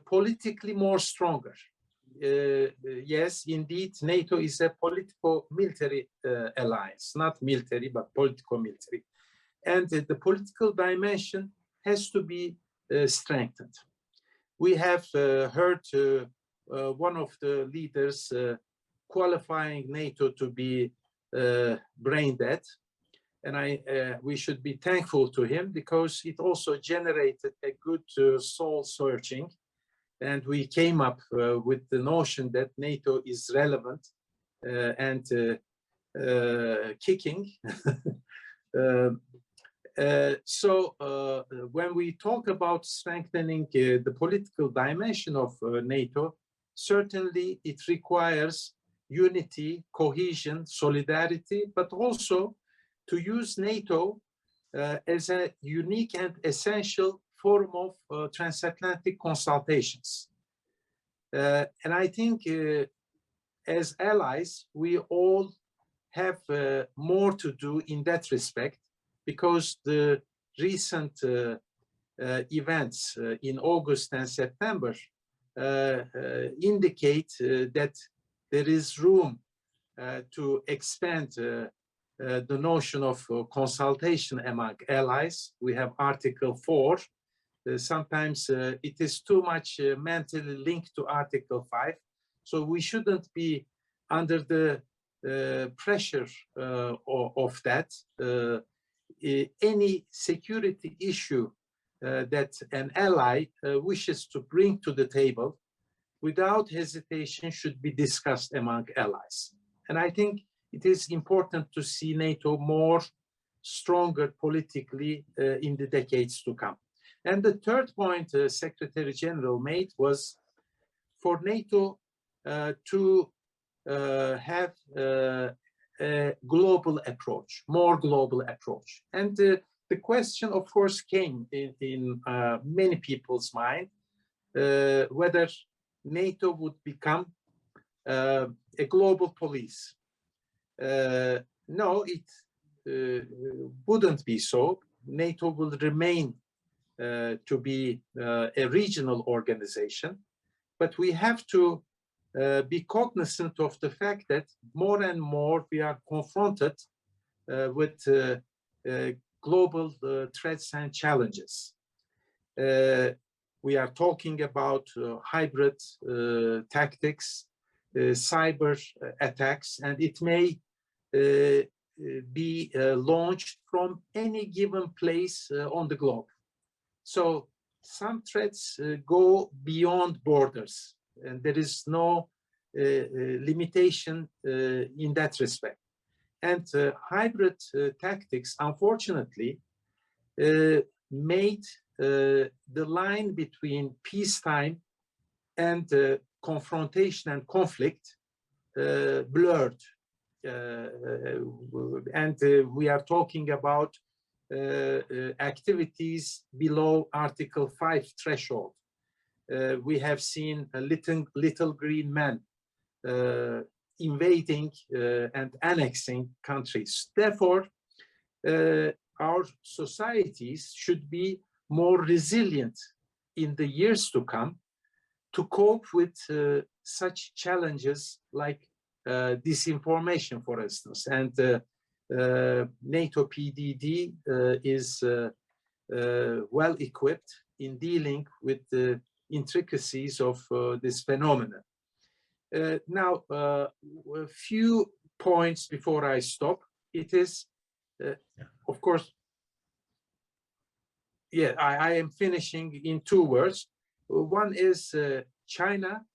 S9: politically more stronger. Yes, indeed, NATO is a politico-military alliance, not military, but politico-military. And the political dimension has to be strengthened. We have heard one of the leaders qualifying NATO to be brain dead. And we should be thankful to him, because it also generated a good soul searching. And we came up with the notion that NATO is relevant and kicking. So when we talk about strengthening the political dimension of NATO, certainly it requires unity, cohesion, solidarity, but also to use NATO as a unique and essential form of transatlantic consultations. And I think as allies, we all have more to do in that respect, because the recent events in August and September indicate that there is room to expand the notion of consultation among allies. We have Article 4. Sometimes it is too much mentally linked to Article 5. So we shouldn't be under the pressure of that. Any security issue that an ally wishes to bring to the table, without hesitation, should be discussed among allies. And I think it is important to see NATO more stronger politically in the decades to come. And the third point Secretary General made was for NATO to have a global approach, more global approach. And the question, of course, came in many people's mind, whether NATO would become a global police. No, it wouldn't be so. NATO will remain to be a regional organization, but we have to be cognizant of the fact that more and more we are confronted with global threats and challenges. We are talking about hybrid tactics, cyber attacks, and it may be launched from any given place on the globe. So some threats go beyond borders, and there is no limitation in that respect. And hybrid tactics, unfortunately, made the line between peacetime and confrontation and conflict blurred. And we are talking about activities below Article 5 threshold. We have seen a little green men invading and annexing countries. Therefore, our societies should be more resilient in the years to come to cope with such challenges like disinformation, for instance. And NATO PDD is well equipped in dealing with the intricacies of this phenomenon. Now, a few points before I stop. It is, of course, yeah, I am finishing in 2 words. One is China.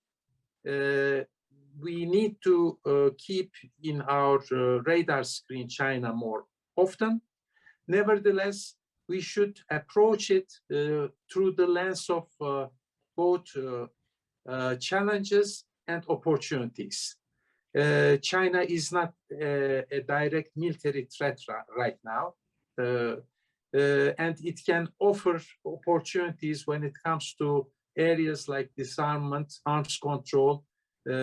S9: We need to keep in our radar screen China more often. Nevertheless, we should approach it through the lens of both challenges and opportunities. China is not a direct military threat right now, and it can offer opportunities when it comes to areas like disarmament, arms control,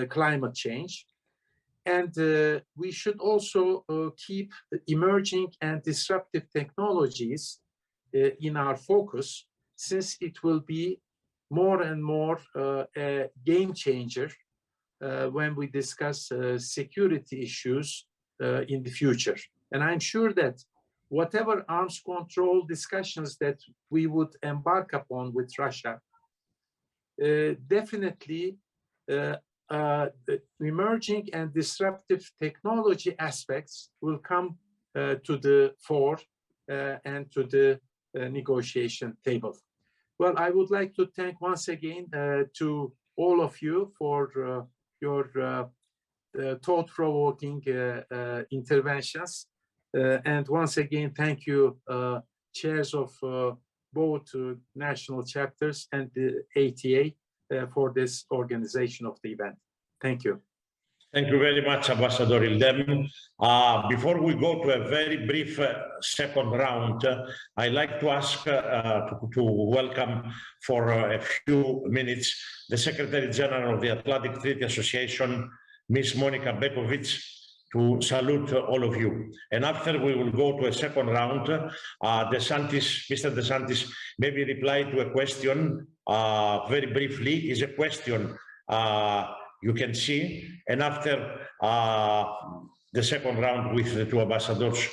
S9: climate change. And we should also keep emerging and disruptive technologies in our focus, since it will be more and more a game changer when we discuss security issues in the future. And I'm sure that whatever arms control discussions that we would embark upon with Russia, definitely the emerging and disruptive technology aspects will come to the fore and to the negotiation table. Well, I would like to thank once again to all of you for your thought-provoking interventions. And once again, thank you, chairs of both national chapters and the ATA for this organization of the event. Thank you.
S1: Thank you very much, Ambassador Ildem. Before we go to a very brief second round, I'd like to ask to welcome for a few minutes the Secretary General of the Atlantic Treaty Association, Ms. Monica Bekovic, to salute all of you. And after we will go to a second round, Mr. DeSantis maybe reply to a question very briefly. Is a question you can see, and after the second round with the 2 ambassadors,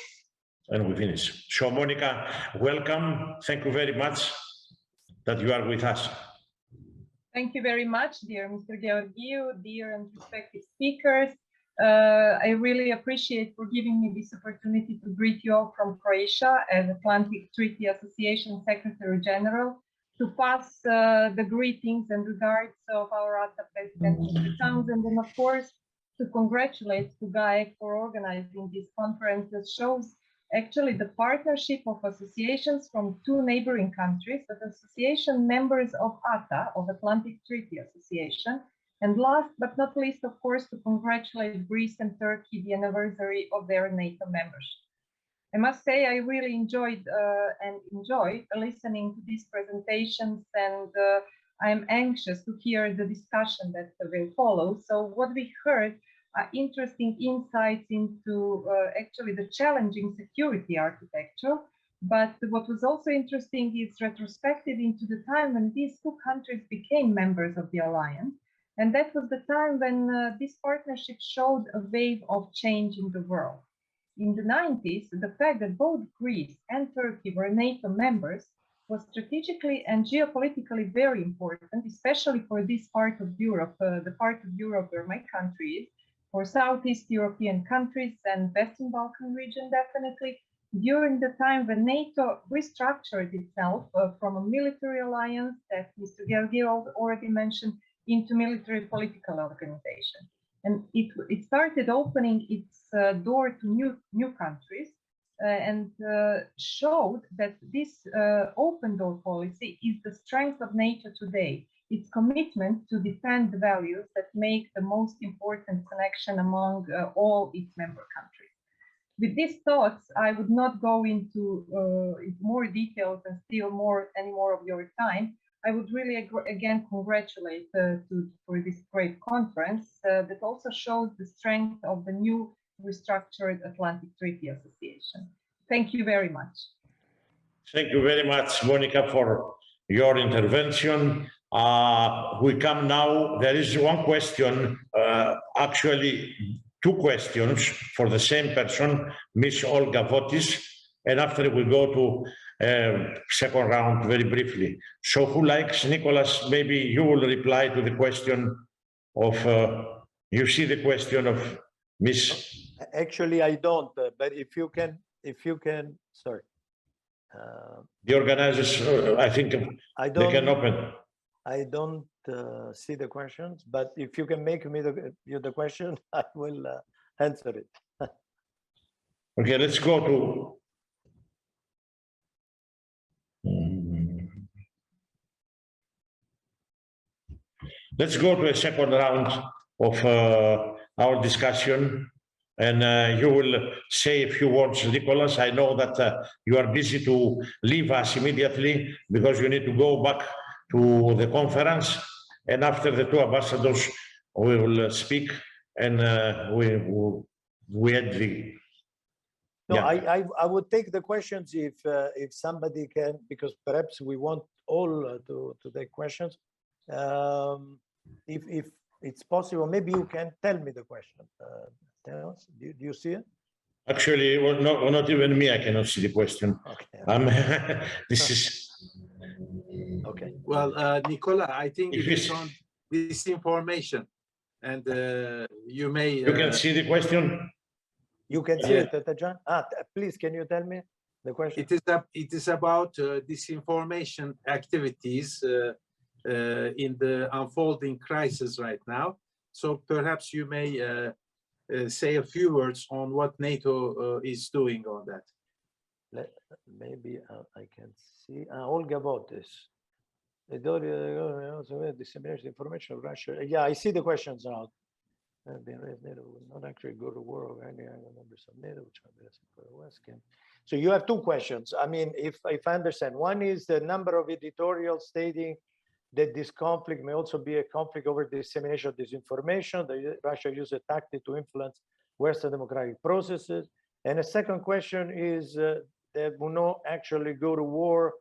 S1: and we finish. So Monica, welcome. Thank you very much that you are with us.
S10: Thank you very much, dear Mr. Georgiou, dear and respected speakers. I really appreciate for giving me this opportunity to greet you all from Croatia as Atlantic Treaty Association Secretary General, to pass the greetings and regards of our ATA President, Mr. Townsend, and of course to congratulate Tugay for organizing this conference that shows actually the partnership of associations from 2 neighboring countries, but association members of ATA, of Atlantic Treaty Association. And last but not least, of course, to congratulate Greece and Turkey, the anniversary of their NATO membership. I must say I really enjoyed listening to these presentations, and I'm anxious to hear the discussion that will follow. So what we heard are interesting insights into actually the challenging security architecture. But what was also interesting is retrospective into the time when these two countries became members of the alliance. And that was the time when this partnership showed a wave of change in the world. In the 90s, the fact that both Greece and Turkey were NATO members was strategically and geopolitically very important, especially for this part of Europe, the part of Europe where my country is, for Southeast European countries and Western Balkan region, definitely, during the time when NATO restructured itself from a military alliance that Mr. Georgiou already mentioned into military political organization. And it started opening its door to new countries and showed that this open door policy is the strength of NATO today. Its commitment to defend the values that make the most important connection among all its member countries. With these thoughts, I would not go into more details and steal any more of your time. I would really again congratulate for this great conference that also shows the strength of the new restructured Atlantic Treaty Association. Thank you very much.
S1: Thank you very much, Monica, for your intervention. We come now, there is one question, actually two questions for the same person, Ms. Olga Votis, and after we go to second round very briefly. So who likes, Nicholas, maybe you will reply to the question of, you see the question of Ms.
S7: Actually, I don't, but if you can, sorry.
S1: The organizers, I think they can open.
S7: I don't see the questions, but if you can make me the question, I will answer it.
S1: Okay, let's go to. Let's go to a second round of our discussion, and you will say a few words, Nicholas. I know that you are busy to leave us immediately because you need to go back to the conference, and after the two ambassadors, we will speak, and we had the.
S7: No,
S1: yeah.
S7: I would take the questions if somebody can, because perhaps we want all to take questions. If it's possible, maybe you can tell me the question. Tell us, do you see it?
S1: Actually, well, not even me. I cannot see the question.
S7: Okay.
S1: This is.
S7: Okay.
S9: Well, Nicola, I think it is on disinformation, and you may.
S1: You can see the question.
S7: You can see it, John. Please, can you tell me the question?
S9: It is about disinformation activities in the unfolding crisis right now. So perhaps you may say a few words on what NATO is doing on that.
S7: Maybe I can see. Olga about this. Dissemination information of Russia. Yeah, I see the questions now. NATO will not actually go to war over any members of NATO, which are the West can. So you have two questions. I mean, if I understand, one is the number of editorials stating that this conflict may also be a conflict over dissemination of disinformation, that Russia used a tactic to influence Western democratic processes. And the second question is that will not actually go to war.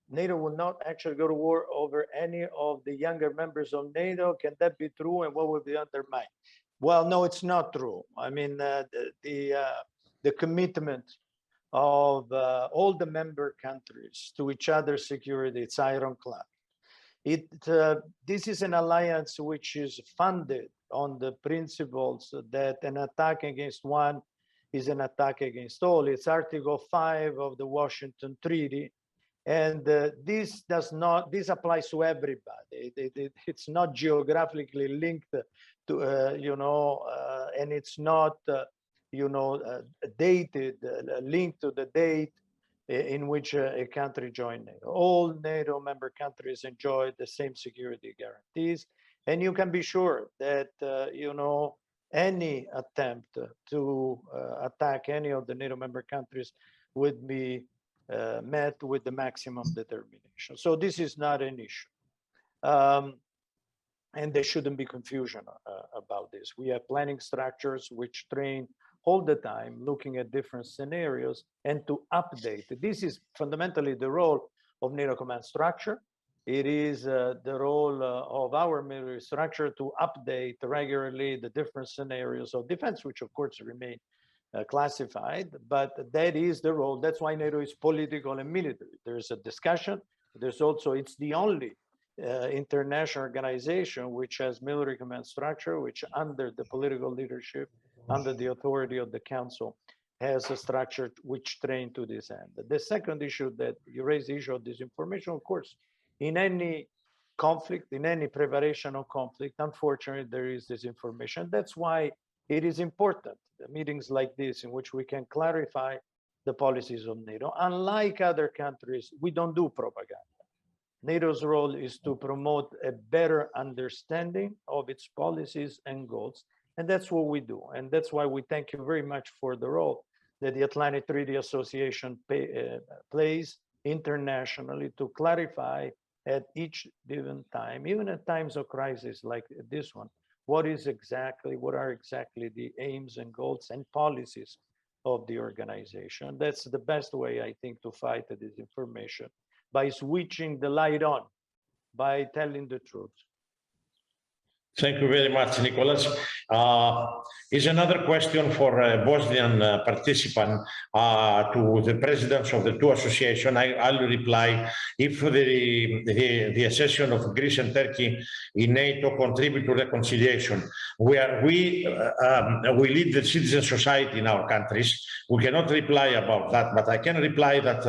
S7: NATO will not actually go to war over any of the younger members of NATO. Can that be true? And what will be undermined? Well, no, it's not true. I mean, the commitment of all the member countries to each other's security, it's ironclad. This is an alliance which is funded on the principles that an attack against one is an attack against all. It's Article 5 of the Washington Treaty. And this applies to everybody. It's not geographically linked to, and it's not, dated, linked to the date in which a country joined NATO. All NATO member countries enjoy the same security guarantees. And you can be sure that, any attempt to attack any of the NATO member countries would be met with the maximum determination. So this is not an issue. And there shouldn't be confusion about this. We have planning structures which train all the time, looking at different scenarios and to update. This is fundamentally the role of NATO command structure. It is the role of our military structure to update regularly the different scenarios of defense, which of course remain classified, but that is the role. That's why NATO is political and military. There's a discussion. There's also, it's the only international organization which has military command structure, which under the political leadership, under the authority of the council, has a structure which trained to this end. The second issue that you raised, the issue of disinformation, of course, in any conflict, in any preparation of conflict, unfortunately, there is disinformation. That's why it is important, meetings like this in which we can clarify the policies of NATO. Unlike other countries, we don't do propaganda. NATO's role is to promote a better understanding of its policies and goals, and that's what we do. And that's why we thank you very much for the role that the Atlantic Treaty Association plays internationally to clarify at each given time, even at times of crisis like this one, what are exactly the aims and goals and policies of the organization. That's the best way, I think, to fight the disinformation, by switching the light on, by telling the truth.
S1: Thank you very much, Nicholas. Is another question for a Bosnian participant to the presidents of the two associations. I'll reply if the accession of Greece and Turkey in NATO contribute to reconciliation. We lead the citizen society in our countries. We cannot reply about that, but I can reply that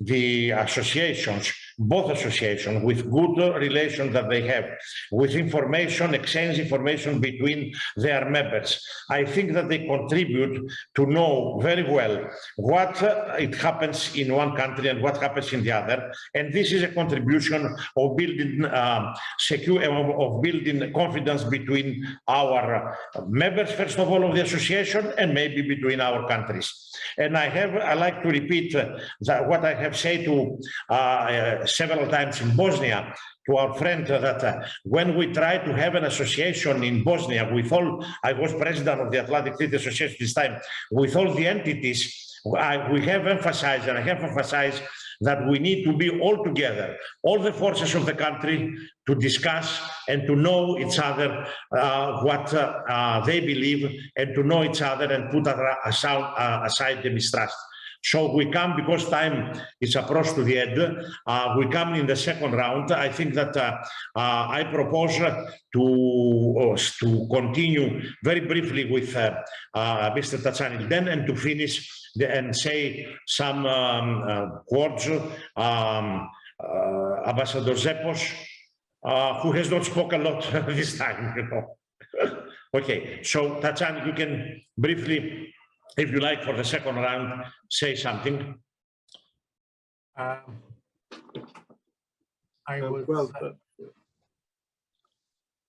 S1: the associations, both associations, with good relations that they have, with information, exchange information between their members, I think that they contribute to know very well what it happens in one country and what happens in the other. And this is a contribution of building building confidence between our members, first of all, of the association, and maybe between our countries. And I like to repeat what I have said to several times in Bosnia to our friend, that when we try to have an association in Bosnia with all, I was president of the Atlantic Treaty Association this time, with all the entities, we have emphasized, and I have emphasized, that we need to be all together, all the forces of the country, to discuss and to know each other what they believe, and to know each other and put aside the mistrust. So we come, because time is approached to the end, we come in the second round. I think that I propose to continue very briefly with Mr. Tajani then, and to finish and say some words. Ambassador Zepos, who has not spoken a lot this time, you know. Okay, so Tajani, you can briefly, if you like, for the second round, say something.
S8: I would.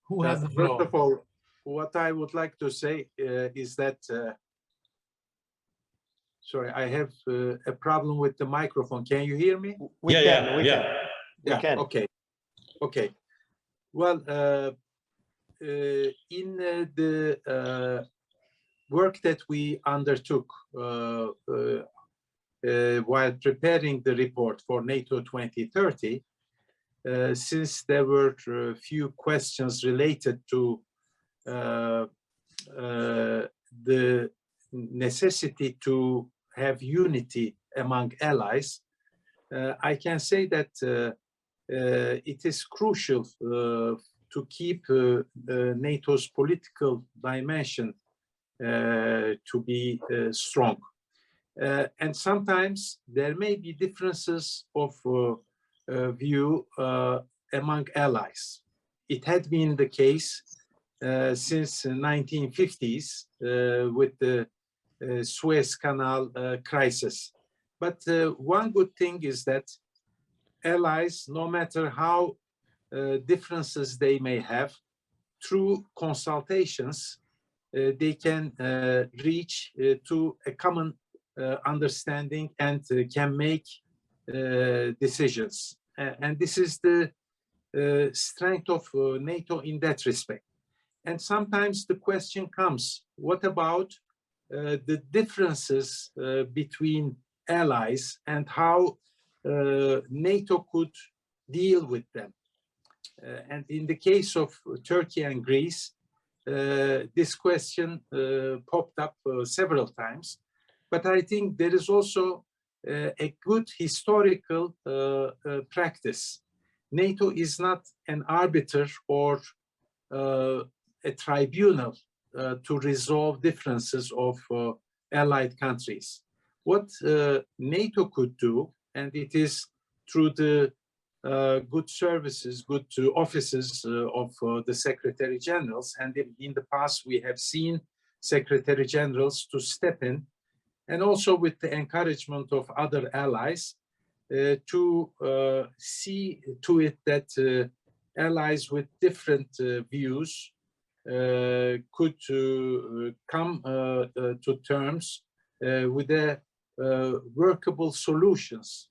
S8: Who has the floor?
S9: First of all, what I would like to say is that, sorry, I have a problem with the microphone. Can you hear me?
S7: We can.
S9: Okay. Well, in the work that we undertook while preparing the report for NATO 2030, since there were a few questions related to the necessity to have unity among allies, I can say that it is crucial to keep NATO's political dimension to be strong. And sometimes there may be differences of view among allies. It had been the case since the 1950s with the Suez Canal crisis. But one good thing is that allies, no matter how differences they may have, through consultations, they can reach to a common understanding and can make decisions. And this is the strength of NATO in that respect. And sometimes the question comes, what about the differences between allies and how NATO could deal with them? And in the case of Turkey and Greece, this question popped up several times. But I think there is also a good historical practice. NATO is not an arbiter or a tribunal to resolve differences of allied countries. What NATO could do, and it is through the good services, good offices of the Secretary Generals, and in the past we have seen Secretary Generals to step in, and also with the encouragement of other allies, to see to it that allies with different views could come to terms with workable solutions.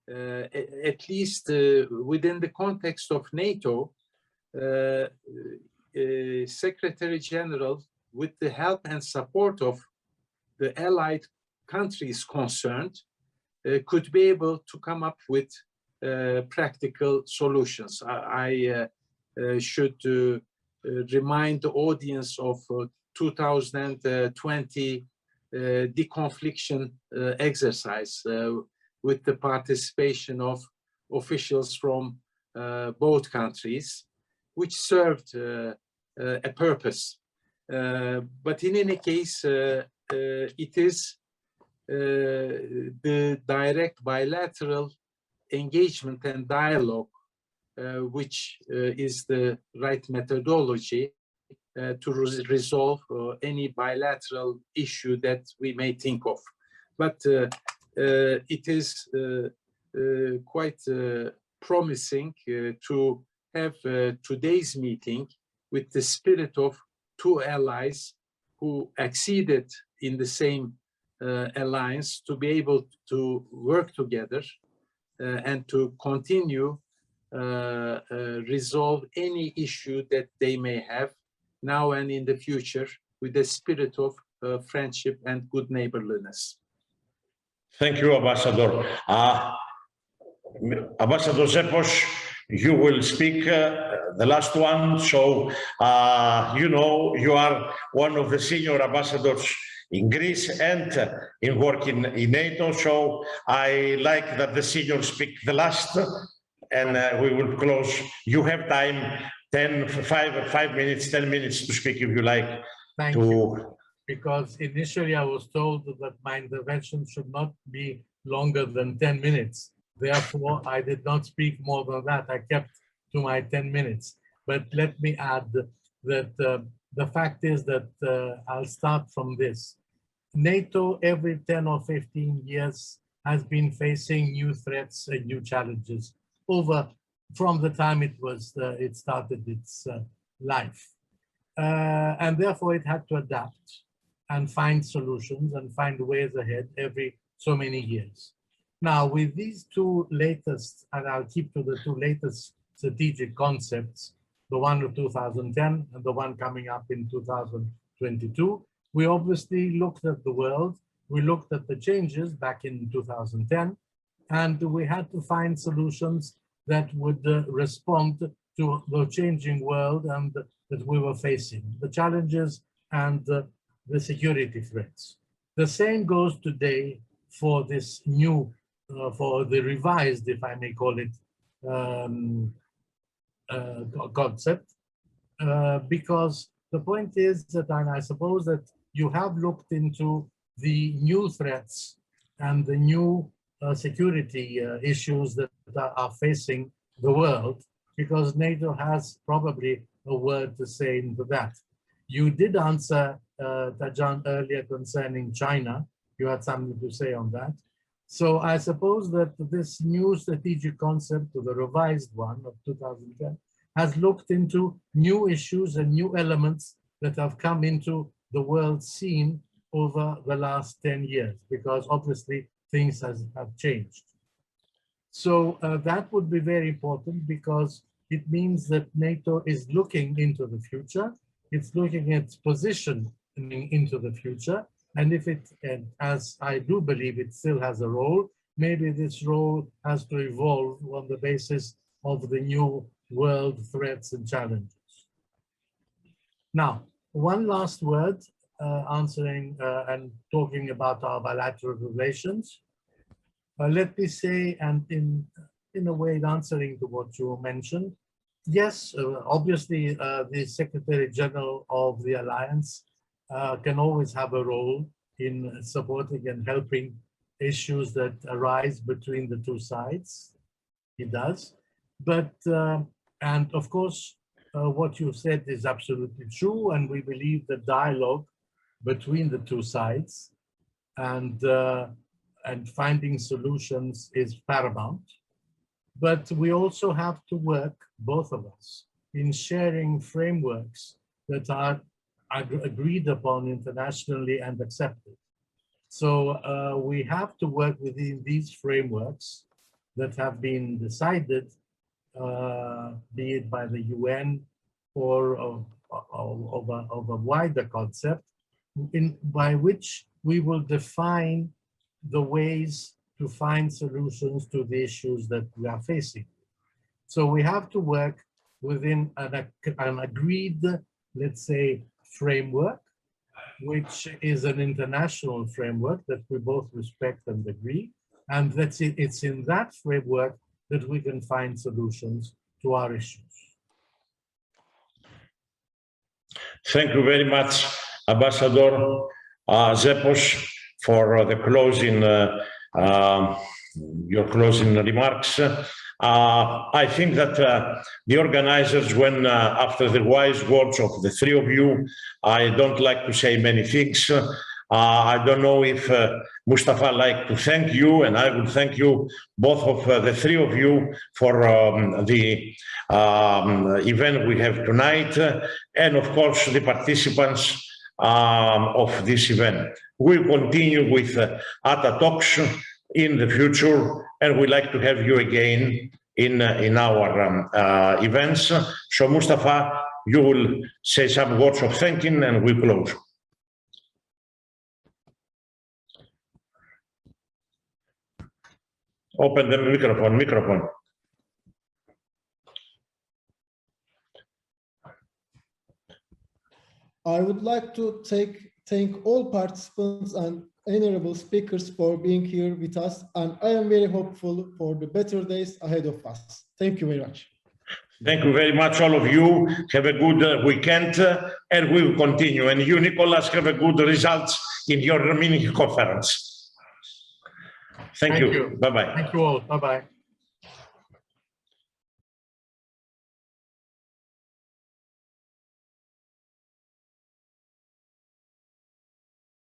S9: At least within the context of NATO, Secretary General, with the help and support of the allied countries concerned, could be able to come up with practical solutions. I should remind the audience of 2020 deconfliction exercise with the participation of officials from both countries, which served a purpose. But in any case, it is the direct bilateral engagement and dialogue which is the right methodology to resolve any bilateral issue that we may think of. But it is quite promising to have today's meeting with the spirit of two allies who acceded in the same alliance to be able to work together and to continue resolve any issue that they may have now and in the future with the spirit of friendship and good neighborliness.
S1: Thank you, Ambassador. Ambassador Zepos, you will speak the last one. So, you know, you are one of the senior ambassadors in Greece and in working in NATO. So I like that the seniors speak the last, and we will close. You have time, 5 minutes, 10 minutes to speak if you like.
S8: Thank you. Because initially I was told that my intervention should not be longer than 10 minutes. Therefore, I did not speak more than that. I kept to my 10 minutes. But let me add that the fact is that I'll start from this. NATO every 10 or 15 years has been facing new threats and new challenges from the time it started its life. And therefore it had to adapt and find solutions and find ways ahead every so many years. Now, with these two latest, and I'll keep to the two latest strategic concepts, the one of 2010 and the one coming up in 2022, we obviously looked at the world, we looked at the changes back in 2010, and we had to find solutions that would respond to the changing world and that we were facing, the challenges and the security threats. The same goes today for this new, for the revised, if I may call it, concept, because the point is that, and I suppose that you have looked into the new threats and the new security issues that are facing the world, because NATO has probably a word to say into that. You did answer Tajan earlier concerning China. You had something to say on that. So I suppose that this new strategic concept, or the revised one of 2010, has looked into new issues and new elements that have come into the world scene over the last 10 years, because obviously things have changed. So that would be very important, because it means that NATO is looking into the future. It's looking at its position into the future. And if it, and as I do believe it still has a role, maybe this role has to evolve on the basis of the new world threats and challenges. Now, one last word answering and talking about our bilateral relations. Let me say, and in a way answering to what you mentioned, yes, obviously the Secretary General of the Alliance can always have a role in supporting and helping issues that arise between the two sides. He does. But, and of course, what you said is absolutely true, and we believe the dialogue between the two sides and finding solutions is paramount. But we also have to work, both of us, in sharing frameworks that are agreed upon internationally and accepted. So we have to work within these frameworks that have been decided, be it by the UN or of a wider concept, by which we will define the ways to find solutions to the issues that we are facing. So we have to work within an agreed, let's say, framework, which is an international framework that we both respect and agree. And that's it. It's in that framework that we can find solutions to our issues.
S1: Thank you very much, Ambassador Zepos, for the closing, your closing remarks. I think that the organizers, when after the wise words of the three of you, I don't like to say many things. I don't know if Mustafa like to thank you, and I will thank you, both of the three of you, for the event we have tonight, and of course the participants of this event. We'll continue with ATA talks in the future, and we'd like to have you again in our events. So Mustafa, you will say some words of thanking and we close. Open the microphone.
S6: I would like to thank all participants and honorable speakers for being here with us, and I am very hopeful for the better days ahead of us. Thank you very much.
S1: Thank you very much, all of you. Have a good weekend, and we will continue. And you, Nicholas, have a good results in your mini conference. Thank you.
S8: Bye-bye. Thank you all. Bye-bye.